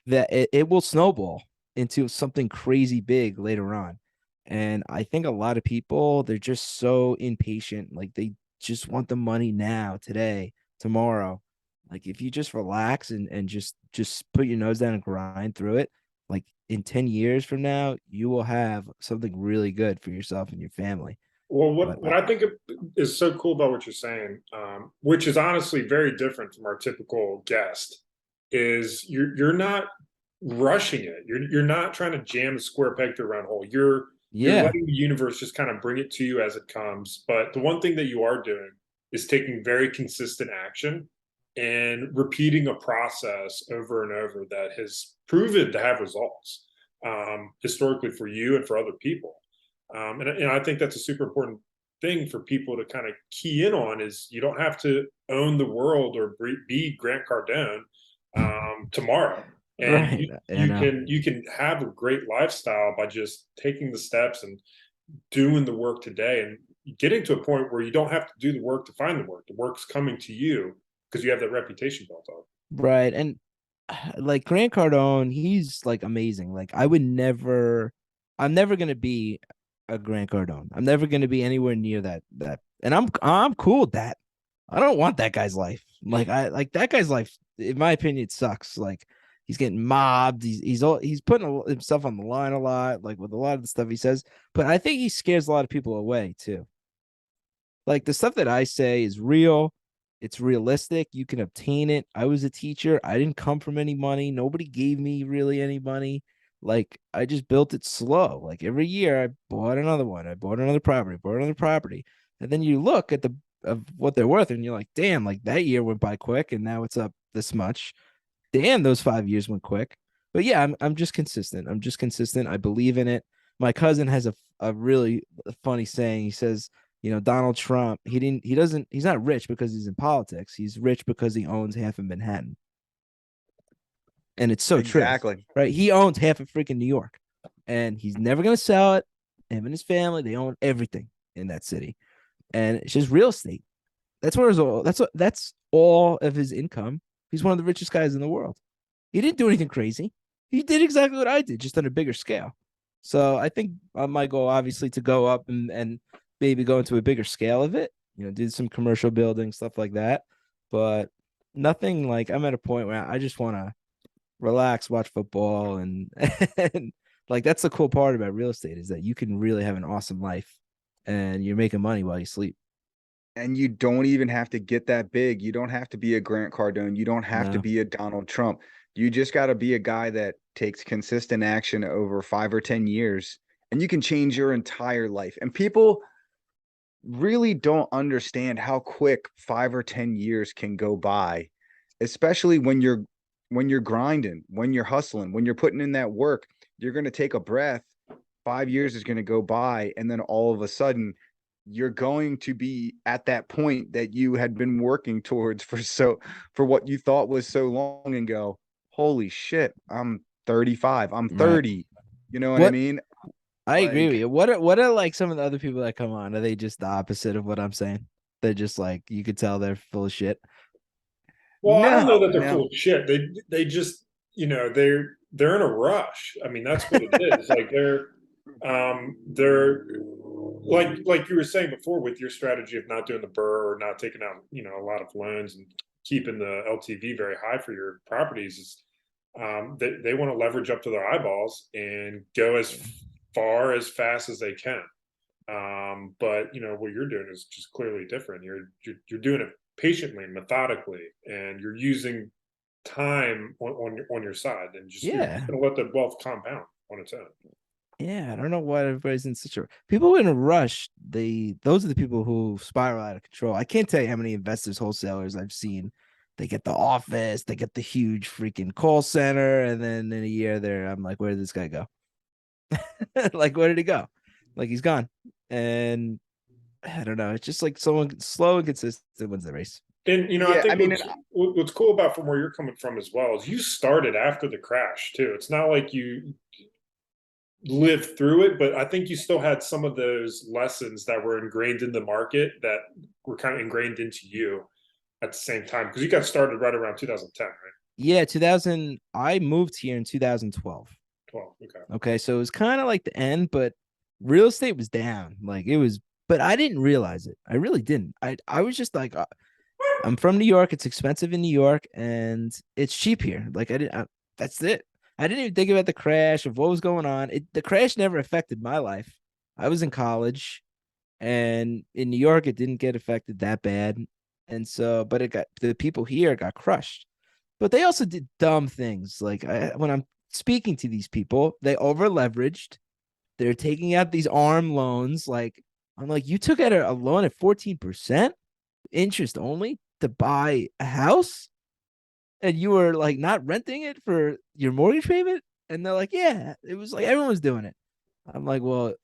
that it will snowball into something crazy big later on. And I think a lot of people, they're just so impatient. Like they just want the money now, today, tomorrow. Like if you just relax and just put your nose down and grind through it, like in 10 years from now, you will have something really good for yourself and your family. Well, But what I think is so cool about what you're saying, which is honestly very different from our typical guest, is you're not rushing it. You're not trying to jam a square peg through a round hole. You're yeah, letting the universe just kind of bring it to you as it comes. But the one thing that you are doing is taking very consistent action and repeating a process over and over that has proven to have results, historically for you and for other people. And I think that's a super important thing for people to kind of key in on is you don't have to own the world or be Grant Cardone tomorrow. And right. you, I you know. can you can have a great lifestyle by just taking the steps and doing the work today and getting to a point where you don't have to do the work to find the work. The work's coming to you because you have that reputation built up. Right. And like Grant Cardone, he's like amazing. Like I'm never gonna be a Grant Cardone. I'm never gonna be anywhere near that. And I'm cool with that. I don't want that guy's life. Like I like that guy's life, in my opinion, it sucks. Like he's getting mobbed. He's putting himself on the line a lot, like with a lot of the stuff he says. But I think he scares a lot of people away too. Like the stuff that I say is real. It's realistic. You can obtain it. I was a teacher. I didn't come from any money. Nobody gave me really any money. Like I just built it slow. Like every year I bought another one. I bought another property, bought another property. And then you look at the of what they're worth and you're like, damn, like that year went by quick and now it's up this much. Damn, those 5 years went quick. But yeah, I'm just consistent. I'm just consistent. I believe in it. My cousin has a really funny saying. He says, Donald Trump, he's not rich because he's in politics. He's rich because he owns half of Manhattan. And it's so true, Exactly. right? He owns half of freaking New York, and he's never gonna sell it. Him and his family, they own everything in that city, and it's just real estate. That's where his all. That's all of his income. He's one of the richest guys in the world. He didn't do anything crazy. He did exactly what I did, just on a bigger scale. So I think my goal, obviously, to go up and maybe go into a bigger scale of it. Do some commercial building stuff like that, but nothing like I'm at a point where I just want to relax, watch football, and and like that's the cool part about real estate is that you can really have an awesome life, and you're making money while you sleep. And you don't even have to get that big. You don't have to be a Grant Cardone. You don't have to No, be a Donald Trump. You just got to be a guy that takes consistent action over 5 or 10 years, and you can change your entire life. And people really don't understand how quick 5 or 10 years can go by, especially when you're grinding, when you're hustling, when you're putting in that work. You're going to take a breath. 5 years is going to go by, and then all of a sudden you're going to be at that point that you had been working towards for what you thought was so long, and go, holy shit, I'm 35, I'm right. 30. You know what I What mean? I agree with Like, you. What are like some of the other people that come on? Are they just the opposite of what I'm saying? They're just like you could tell they're full of shit. Well, I don't know no, that they're no. full of shit. They just they're in a rush. I mean, that's what it is. Like they're like you were saying before with your strategy of not doing the burr or not taking out a lot of loans and keeping the LTV very high for your properties is they want to leverage up to their eyeballs and go as far as fast as they can. But what you're doing is just clearly different. You're doing it patiently, methodically, and you're using time on your side, and you're just Yeah. going to let the wealth compound on its own. Yeah, I don't know why everybody's in such a people in a rush. Those are the people who spiral out of control. I can't tell you how many investors, wholesalers I've seen. They get the office, they get the huge freaking call center, and then in a year I'm like, where did this guy go? Like, where did he go? Like he's gone. And I don't know. It's just like someone slow and consistent wins the race. And I Yeah, I think mean, what's cool about from where you're coming from as well is you started after the crash too. It's not like you lived through it, but I think you still had some of those lessons that were ingrained in the market that were kind of ingrained into you at the same time because you got started right around 2010, right? Yeah, 2000. I moved here in 2012. 12. Okay. Okay, so it was kind of like the end, but real estate was down. Like it was, but I didn't realize it. I really didn't. I was just like, I'm from New York. It's expensive in New York, and it's cheap here. Like I didn't. That's it. I didn't even think about the crash of what was going on. The crash never affected my life. I was in college, and in New York, it didn't get affected that bad. And so, but it got the people here got crushed. But they also did dumb things. Like when I'm speaking to these people, they over leveraged. They're taking out these arm loans. Like I'm like, you took out a loan at 14% interest only to buy a house, and you were like not renting it for your mortgage payment. And they're like, yeah, it was like everyone was doing it. I'm like, well,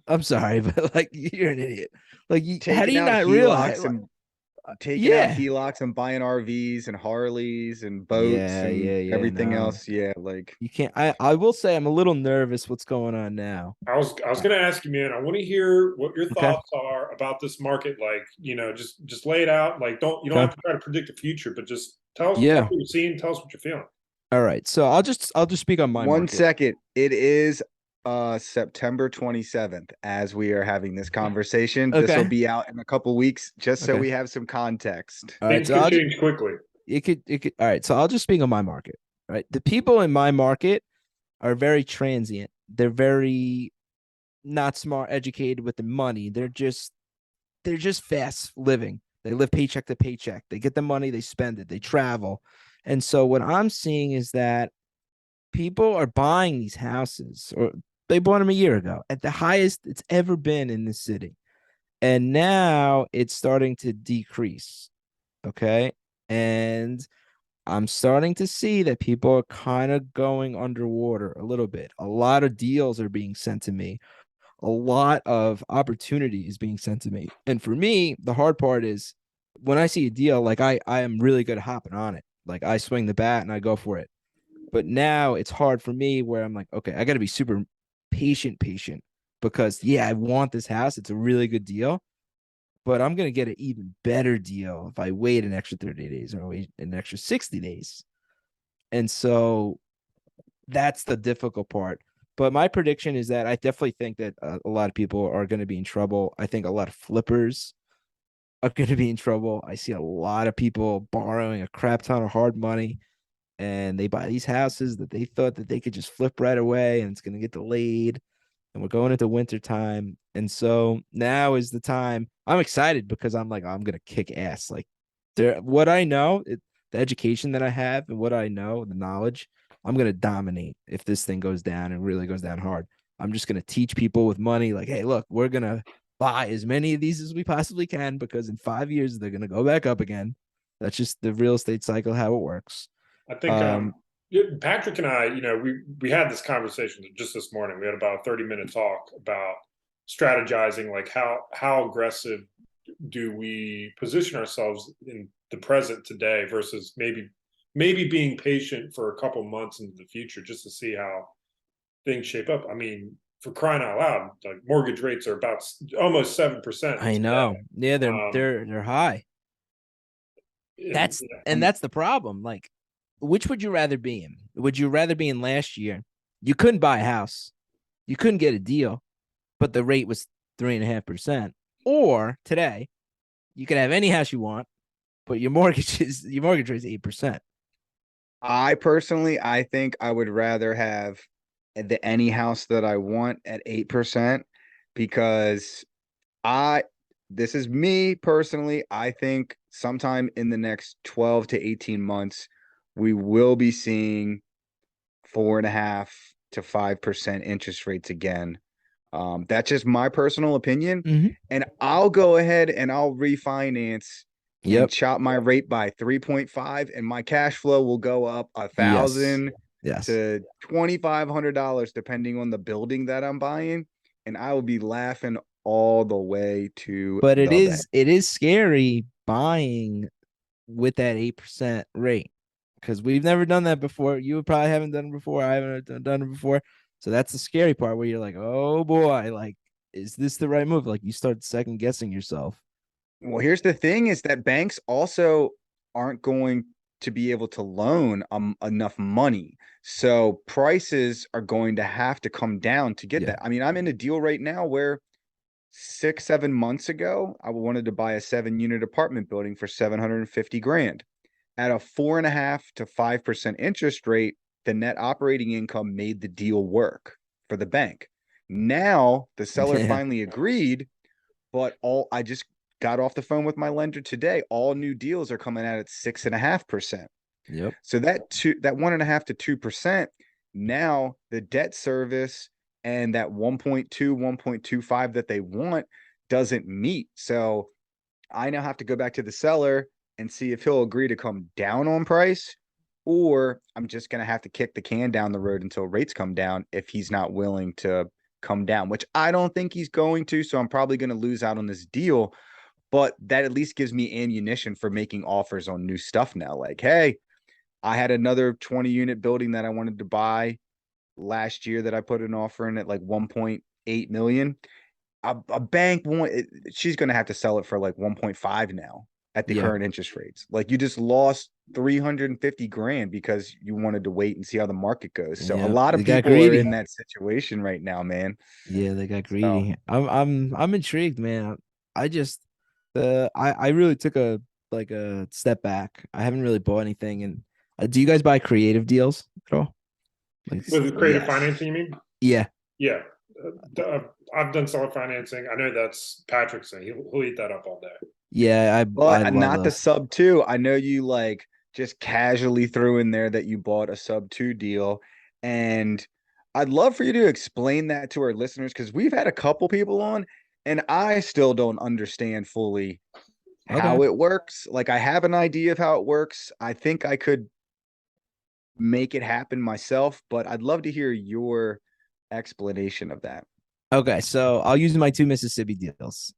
I'm sorry, but like you're an idiot. Like, how do taking you out not realize? HELOCs and taking out Yeah, HELOCs and buying RVs and Harleys and boats yeah, and yeah, yeah. everything No, else. Yeah, like, you can't. I will say I'm a little nervous. What's going on now? I was going to ask you, man. I want to hear what your Okay, thoughts are about this market. Like, just lay it out. Like, you don't okay, have to try to predict the future, but just tell us yeah. what you're seeing. Tell us what you're feeling. All right. So I'll just speak on my one market. second. It is September 27th as we are having this conversation. This will Okay. be out in a couple weeks, just so Okay. we have some context. All right. Things So could I'll just change quickly. it could all right. So I'll just speak on my market. Right. The people in my market are very transient. They're very not smart, educated with the money. They're just fast living. They live paycheck to paycheck. They get the money, they spend it, they travel. And so what I'm seeing is that people are buying these houses, or they bought them a year ago at the highest it's ever been in this city. And now it's starting to decrease. Okay. And I'm starting to see that people are kind of going underwater a little bit. A lot of deals are being sent to me. A lot of opportunity is being sent to me. And for me, the hard part is when I see a deal, like I am really good at hopping on it. Like I swing the bat and I go for it. But now it's hard for me where I'm like, okay, I got to be super patient because yeah, I want this house. It's a really good deal, but I'm going to get an even better deal if I wait an extra 30 days or wait an extra 60 days. And so that's the difficult part. But my prediction is that I definitely think that a lot of people are going to be in trouble. I think a lot of flippers are going to be in trouble. I see a lot of people borrowing a crap ton of hard money and they buy these houses that they thought that they could just flip right away and it's going to get delayed. And we're going into winter time. And so now is the time. I'm excited because I'm like, I'm going to kick ass. Like what I know, the education that I have and what I know, the knowledge, I'm going to dominate if this thing goes down and really goes down hard. I'm just going to teach people with money like, hey, look, we're going to buy as many of these as we possibly can because in 5 years, they're going to go back up again. That's just the real estate cycle, how it works. I think Patrick and I, we had this conversation just this morning. We had about a 30-minute talk about strategizing, like how aggressive do we position ourselves in the present today versus maybe being patient for a couple months into the future just to see how things shape up. I mean, for crying out loud, like mortgage rates are about almost 7% I today. know. Yeah, they're high. And, That's the problem. Like, which would you rather be in? Would you rather be in last year? You couldn't buy a house, you couldn't get a deal, but the rate was 3.5%. Or today, you could have any house you want, but your mortgage rate is 8%. I think I would rather have any house that I want at 8% because I this is me personally. I think sometime in the next 12 to 18 months, we will be seeing 4.5 to 5% interest rates again. That's just my personal opinion. Mm-hmm. And I'll go ahead and I'll refinance and Yep. chop my rate by 3.5, and my cash flow will go up Yes. 1,000 Yes. to $2,500 depending on the building that I'm buying, and I will be laughing all the way to But the bank. it is scary buying with that 8% rate because we've never done that before. You probably haven't done it before. I haven't done it before. So that's the scary part where you're like, oh boy, like, is this the right move? Like you start second guessing yourself. Well, here's the thing is that banks also aren't going to be able to loan enough money. So prices are going to have to come down to get Yeah. that. I mean, I'm in a deal right now where 6, 7 months ago, I wanted to buy a 7 unit apartment building for 750 grand. At a 4.5 to 5% interest rate, the net operating income made the deal work for the bank. Now the seller Yeah. finally agreed, but I just got off the phone with my lender today. All new deals are coming out at 6.5%. Yep. So that 1.5 to 2%, now the debt service and that 1.2, 1.25 that they want doesn't meet. So I now have to go back to the seller and see if he'll agree to come down on price, or I'm just going to have to kick the can down the road until rates come down if he's not willing to come down, which I don't think he's going to. So I'm probably going to lose out on this deal, but that at least gives me ammunition for making offers on new stuff now. Like, hey, I had another 20 unit building that I wanted to buy last year that I put an offer in at like 1.8 million. A bank she's going to have to sell it for like 1.5 now at the Yeah. current interest rates. Like you just lost 350 grand because you wanted to wait and see how the market goes. So a Yeah. lot of They got people are in greedy. that situation right now, man. Yeah, they got So greedy. I'm intrigued, man. I just I really took a step back. I haven't really bought anything. And do you guys buy creative deals at all? Like, with the creative yes. financing, you mean? yeah, Yeah. I've done seller financing. I know that's Patrick's thing. He'll eat that up all day. yeah, I But love not the those. sub two. I know you like just casually threw in there that you bought a sub two deal. And I'd love for you to explain that to our listeners because we've had a couple people on and I still don't understand fully Okay. how it works. Like I have an idea of how it works. I think I could make it happen myself, but I'd love to hear your explanation of that. Okay. So I'll use my two Mississippi deals.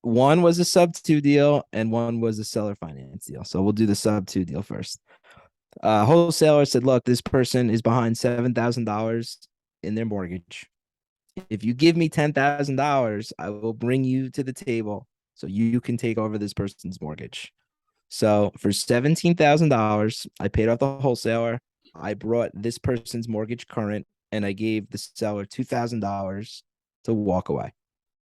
One was a sub two deal and one was a seller finance deal. So we'll do the sub two deal first. Wholesaler said, look, this person is behind $7,000 in their mortgage. If you give me $10,000, I will bring you to the table so you can take over this person's mortgage. So for $17,000, I paid off the wholesaler. I brought this person's mortgage current and I gave the seller $2,000 to walk away.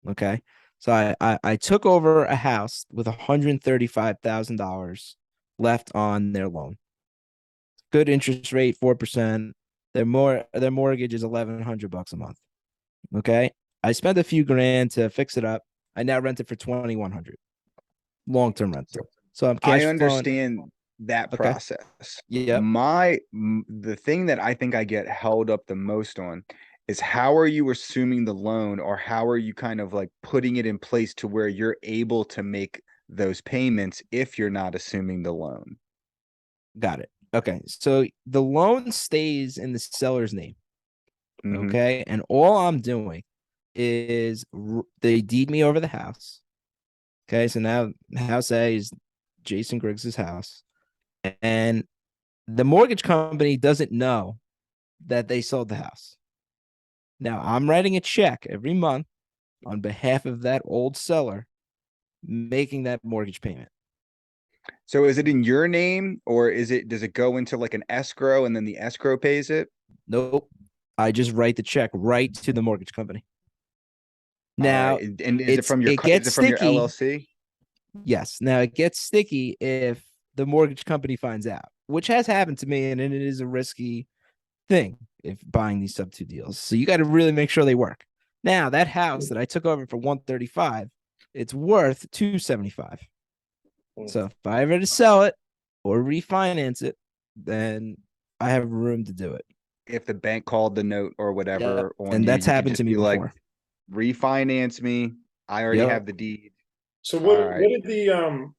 Okay. So I took over a house with $135,000 left on their loan. Good interest rate, 4%. Their mortgage is $1,100 a month. Okay. I spent a few grand to fix it up. I now rent it for $2,100 long-term rental. So I'm I cash flowing. understand that Okay. process. Yep. The thing that I think I get held up the most on is how are you assuming the loan or how are you kind of like putting it in place to where you're able to make those payments if you're not assuming the loan? Got it. Okay. So the loan stays in the seller's name. Mm-hmm. Okay. And all I'm doing is they deed me over the house. Okay. So now house A is Jason Griggs's house. And the mortgage company doesn't know that they sold the house. Now I'm writing a check every month on behalf of that old seller making that mortgage payment. So is it in your name or does it go into like an escrow and then the escrow pays it? Nope. I just write the check right to the mortgage company. All right. Now And it is gets it from your sticky. LLC? Yes. Now it gets sticky if the mortgage company finds out, which has happened to me, and it is a risky thing if buying these sub two deals. So you got to really make sure they work. Now that house that I took over for 135, it's worth 275. So if I ever to sell it or refinance it, then I have room to do it. If the bank called the note or Yep. whatever on And you, that's you could happened to just me be like, before. refinance me. I already Yep. have the deed. So All what right. did the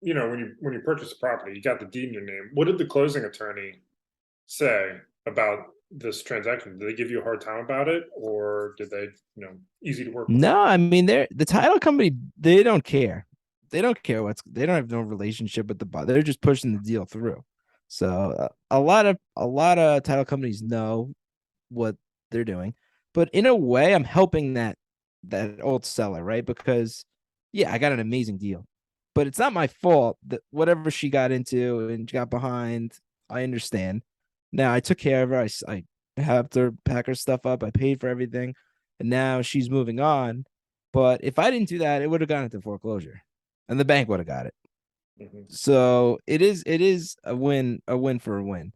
when you purchase a property, you got the deed in your name. What did the closing attorney say about this transaction? Did they give you a hard time about it, or did they, easy to work with? No, I mean they're the title company, they don't care. They don't care they don't have no relationship with the buyer. They're just pushing the deal through. So a lot of title companies know what they're doing. But in a way, I'm helping that old seller, right? Because yeah, I got an amazing deal. But it's not my fault that whatever she got into and got behind, I understand. Now I took care of her. I helped her pack her stuff up. I paid for everything. And now she's moving on. But if I didn't do that, it would have gone into foreclosure. And the bank would have got it. So it is a win for a win.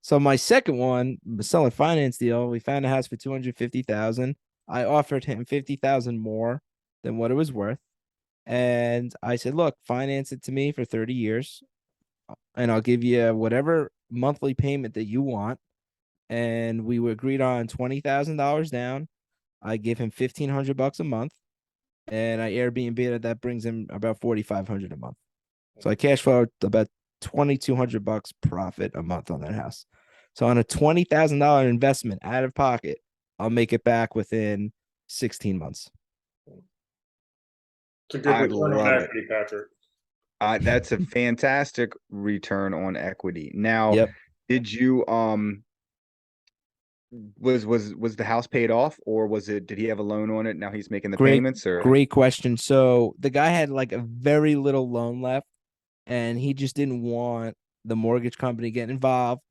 So my second one, the seller finance deal, we found a house for 250,000. I offered him 50,000 more than what it was worth. And I said, look, finance it to me for 30 years and I'll give you whatever monthly payment that you want. And we agreed on $20,000 down. I give him $1,500 a month and I Airbnb it. That brings him about 4,500 a month. So I cash flow about 2,200 bucks profit a month on that house. So on a $20,000 investment out of pocket, I'll make it back within 16 months. It's a good I return on love it. equity, Patrick. That's a fantastic return on equity. Now, Yep. did you was the house paid off or did he have a loan on it? Now he's making the Great, payments or great question. So the guy had like a very little loan left and he just didn't want the mortgage company getting involved.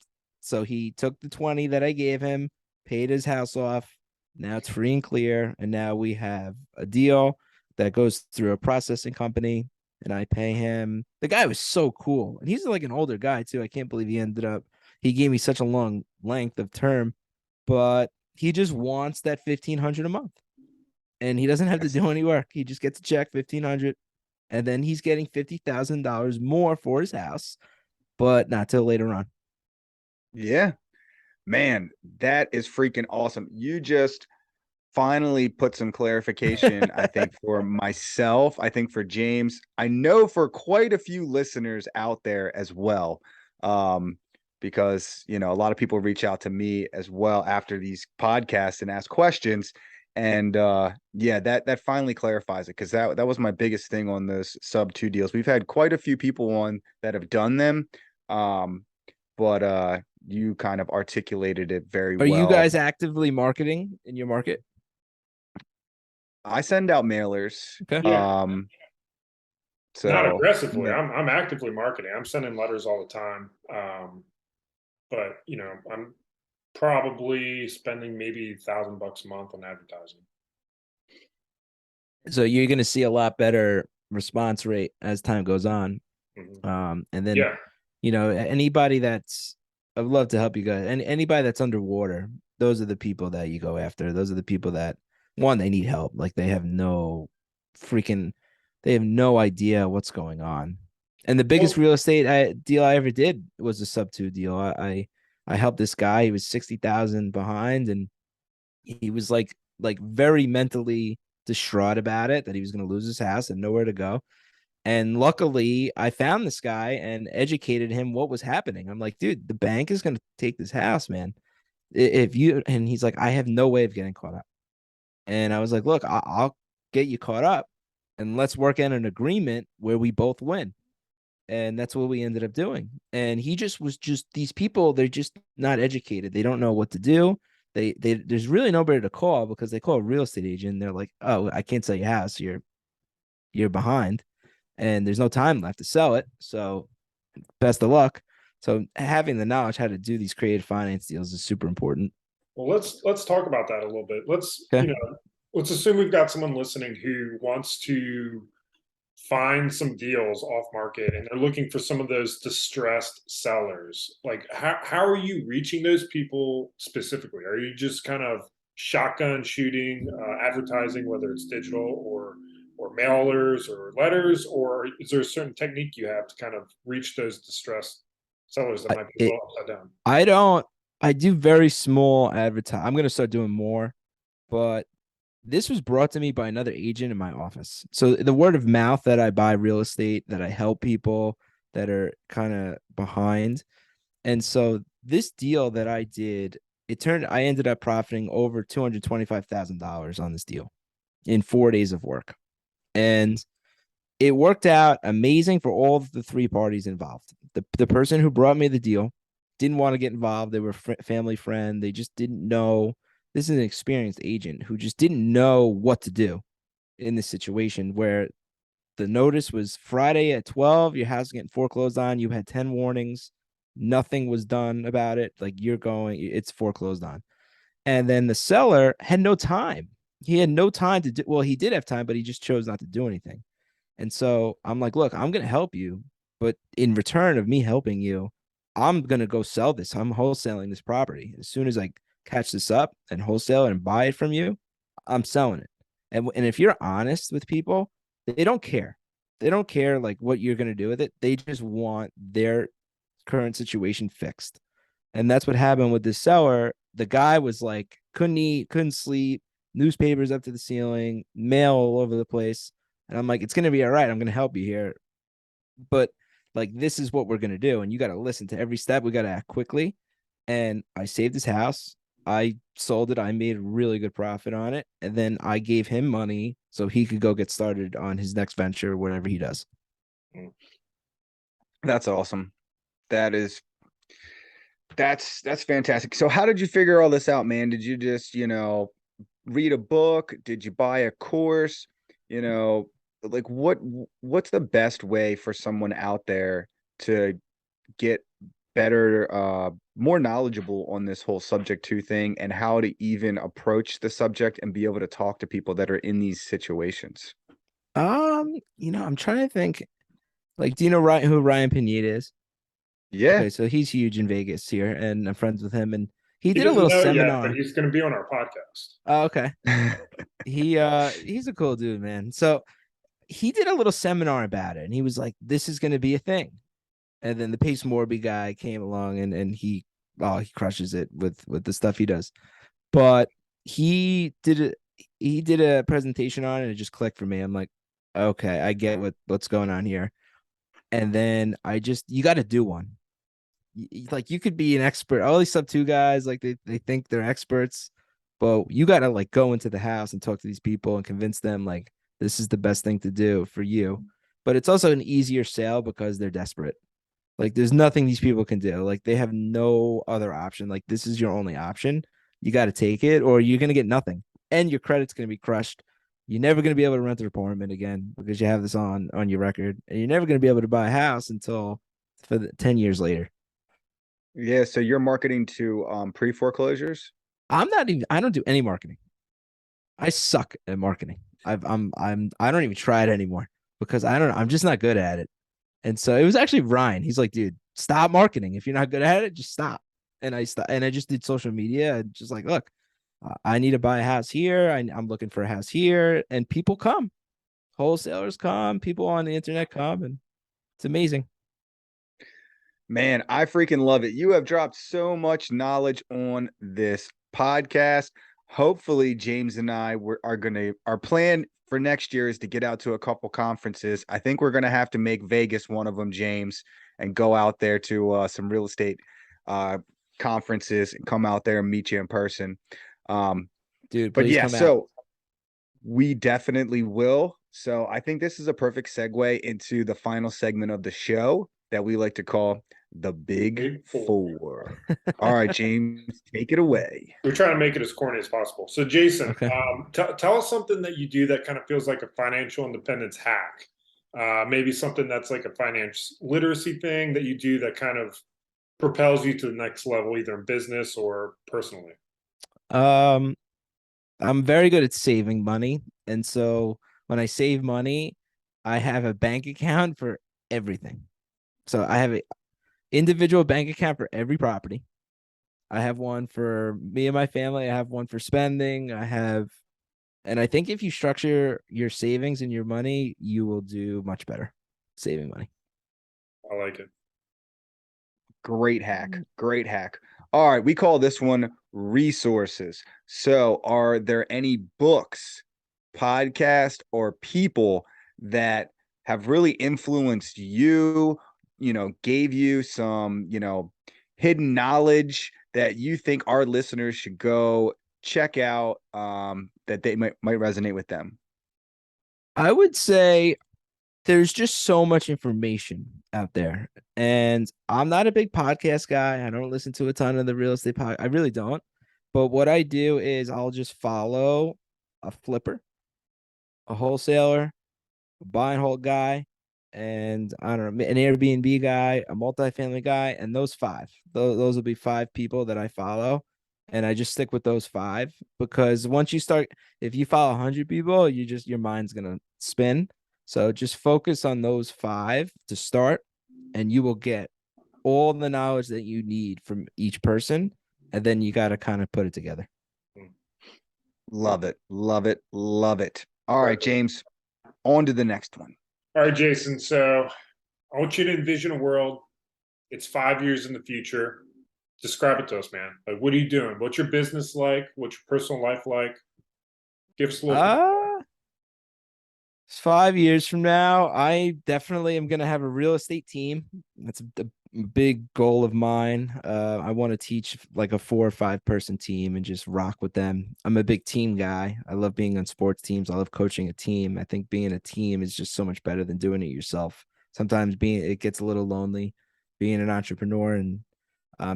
So he took the 20 that I gave him, paid his house off. Now it's free and clear. And now we have a deal that goes through a processing company and I pay him. The guy was so cool. And he's like an older guy too. I can't believe he gave me such a long length of term, but he just wants that 1,500 a month. And he doesn't have to that's do any work. He just gets a check, 1,500, and then he's getting $50,000 more for his house, but not till later on. yeah. Man, that is freaking awesome. You just finally put some clarification, I think, for myself, I think for James, I know for quite a few listeners out there as well. Because you know, a lot of people reach out to me as well after these podcasts and ask questions. And yeah, that finally clarifies it, because that was my biggest thing on those sub two deals. We've had quite a few people on that have done them. But you kind of articulated it very Are you well. guys actively marketing in your market? I send out mailers. Okay. Yeah. Not So aggressively. yeah, I'm actively marketing. I'm sending letters all the time. But I'm probably spending maybe $1,000 a month on advertising. So you're going to see a lot better response rate as time goes on. And then, Yeah. anybody that's, I'd love to help you guys. And anybody that's underwater, those are the people that you go after. Those are the people that, one, they need help. Like they have no idea what's going on. And the biggest Well, real estate deal I ever did was a sub two deal. I helped this guy. He was 60,000 behind, and he was like very mentally distraught about it, that he was going to lose his house and nowhere to go. And luckily, I found this guy and educated him what was happening. I'm like, dude, the bank is going to take this house, man. If you, and he's like, I have no way of getting caught up. And I was like, look, I'll get you caught up, and let's work out an agreement where we both win. And that's what we ended up doing. And he just these people, they're just not educated. They don't know what to do. They there's really nobody to call, because they call a real estate agent and they're like, oh, I can't sell your house. You're behind, and there's no time left to sell it. So best of luck. So having the knowledge how to do these creative finance deals is super important. Well, let's talk about that a little bit. Okay. Let's assume we've got someone listening who wants to find some deals off market and they're looking for some of those distressed sellers. Like how are you reaching those people specifically? Are you just kind of shotgun shooting advertising, whether it's digital or mailers or letters, or is there a certain technique you have to kind of reach those distressed sellers that might be a little upside down? I don't. I do very small advertise. I'm gonna start doing more, but this was brought to me by another agent in my office. So the word of mouth that I buy real estate, that I help people that are kind of behind. And so this deal that I did, I ended up profiting over $225,000 on this deal in 4 days of work. And it worked out amazing for all of the three parties involved. The person who brought me the deal didn't want to get involved. They were family friend. They just didn't know. This is an experienced agent who just didn't know what to do in this situation, where the notice was Friday at 12, your house is getting foreclosed on. You had 10 warnings. Nothing was done about it. Like, it's foreclosed on. And then the seller had no time. He had no time to do, well, he did have time, but he just chose not to do anything. And so I'm like, look, I'm going to help you, but in return of me helping you, I'm going to go sell this. I'm wholesaling this property. As soon as I catch this up and wholesale it and buy it from you, I'm selling it. And if you're honest with people, they don't care. They don't care like what you're going to do with it. They just want their current situation fixed. And that's what happened with this seller. The guy was like, couldn't eat, couldn't sleep, newspapers up to the ceiling, mail all over the place. And I'm like, it's going to be all right. I'm going to help you here. But like, this is what we're going to do. And you got to listen to every step. We got to act quickly. And I saved his house. I sold it. I made a really good profit on it. And then I gave him money so he could go get started on his next venture, whatever he does. that's awesome. That's fantastic. So how did you figure all this out, man? Did you just, read a book? Did you buy a course? Like what's the best way for someone out there to get better, more knowledgeable on this whole subject to thing, and how to even approach the subject and be able to talk to people that are in these situations? I'm trying to think. Like, do you know who Ryan Pineda is? Yeah. Okay, so he's huge in Vegas here, and I'm friends with him. And he He did a doesn't little know it yet, but seminar. he's going to be on our podcast. Oh, okay. He's a cool dude, man. So he did a little seminar about it, and he was like, "This is going to be a thing." And then the Pace Morby guy came along, and he oh, he crushes it with the stuff he does. But he did a presentation on it and it just clicked for me. I'm like, okay, I get what's going on here. And then you got to do one. Like you could be an expert. All these sub two guys, like they think they're experts, but you got to like go into the house and talk to these people and convince them like this is the best thing to do for you. But it's also an easier sale because they're desperate. Like there's nothing these people can do. Like they have no other option. Like this is your only option. You got to take it or you're going to get nothing. And your credit's going to be crushed. You're never going to be able to rent an apartment again because you have this on your record. And you're never going to be able to buy a house until 10 years later. Yeah, so you're marketing to pre-foreclosures? I don't do any marketing. I suck at marketing. I don't even try it anymore because I'm just not good at it. And so it was actually Ryan. He's like, dude, stop marketing. If you're not good at it, just stop. And I just did social media and just like, look, I need to buy a house here. I'm looking for a house here, and people come, wholesalers come, people on the internet come, and it's amazing. Man, I freaking love it. You have dropped so much knowledge on this podcast. Hopefully, James and I our plan for next year is to get out to a couple conferences. I think we're gonna have to make Vegas one of them, James, and go out there to some real estate uh, conferences and come out there and meet you in person. Um, Dude, but please yeah, come out. so we definitely will. So I think this is a perfect segue into the final segment of the show that we like to call the Big Big Four. Four. All right, James, take it away. We're trying to make it as corny as possible. So, Jason, Okay. tell us something that you do that kind of feels like a financial independence hack. Maybe something that's like a finance literacy thing that you do that kind of propels you to the next level, either in business or personally. Um, I'm very good at saving money. And so when I save money, I have a bank account for everything. So I have an individual bank account for every property. I have one for me and my family. I have one for spending. And I think if you structure your savings and your money, you will do much better saving money. I like it. Great hack. Great hack. All right, we call this one resources. So, are there any books, podcast, or people that have really influenced you, gave you some, hidden knowledge that you think our listeners should go check out that they might resonate with them? I would say there's just so much information out there. And I'm not a big podcast guy. I don't listen to a ton of the real estate I really don't. But what I do is I'll just follow a flipper, a wholesaler, a buy and hold guy, and I don't know, an Airbnb guy, a multifamily guy, and those five. Those will be five people that I follow. And I just stick with those five because once you start, if you follow 100 people, your mind's going to spin. So just focus on those five to start, and you will get all the knowledge that you need from each person. And then you got to kind of put it together. Love it. Love it. Love it. All right, James, on to the next one. All right, Jason. So I want you to envision a world. It's 5 years in the future. Describe it to us, man. Like, what are you doing? What's your business like? What's your personal life like? Give us a little. It's 5 years from now. I definitely am going to have a real estate team. That's a big goal of mine. I want to teach like a 4 or 5 person team and just rock with them. I'm a big team guy. I love being on sports teams. I love coaching a team. I think being a team is just so much better than doing it yourself. Sometimes it gets a little lonely being an entrepreneur, and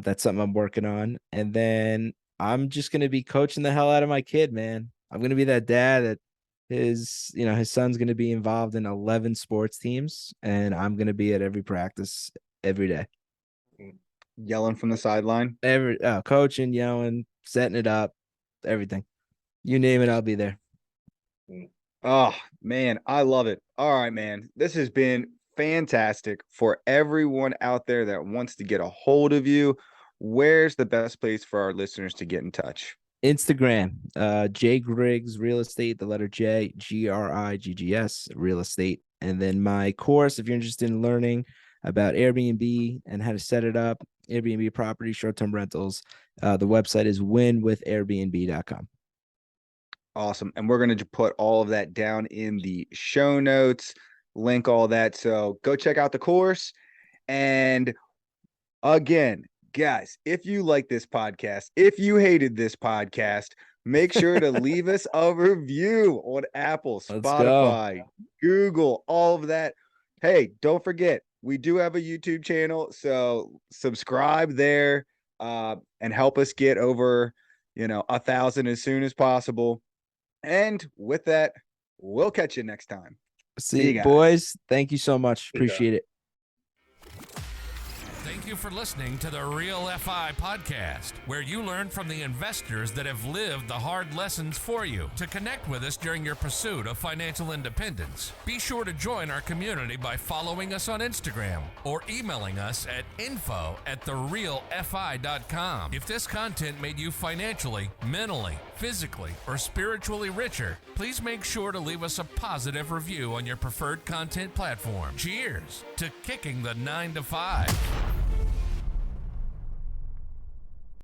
that's something I'm working on. And then I'm just going to be coaching the hell out of my kid, man. I'm going to be that dad that his son's going to be involved in 11 sports teams, and I'm going to be at every practice every day, Yelling from the sideline. coaching, yelling, setting it up, everything. You name it, I'll be there. Oh, man, I love it. All right, man. This has been fantastic. For everyone out there that wants to get a hold of you, where's the best place for our listeners to get in touch? Instagram, J Griggs Real Estate, the letter J, Griggs Real Estate. And then my course, if you're interested in learning about Airbnb and how to set it up, Airbnb property, short-term rentals. The website is winwithairbnb.com. Awesome. And we're going to put all of that down in the show notes, link all that. So go check out the course. And again, guys, if you like this podcast, if you hated this podcast, make sure to leave us a review on Apple, Spotify, Google, all of that. Hey, don't forget, we do have a YouTube channel, so subscribe there and help us get over, 1,000 as soon as possible. And with that, we'll catch you next time. See you, boys. Thank you so much. Appreciate it. Thank you for listening to the Real FI podcast, where you learn from the investors that have lived the hard lessons for you. To connect with us during your pursuit of financial independence, be sure to join our community by following us on Instagram or emailing us at info@therealfi.com. If this content made you financially, mentally, physically, or spiritually richer, please make sure to leave us a positive review on your preferred content platform. Cheers to kicking the 9 to 5.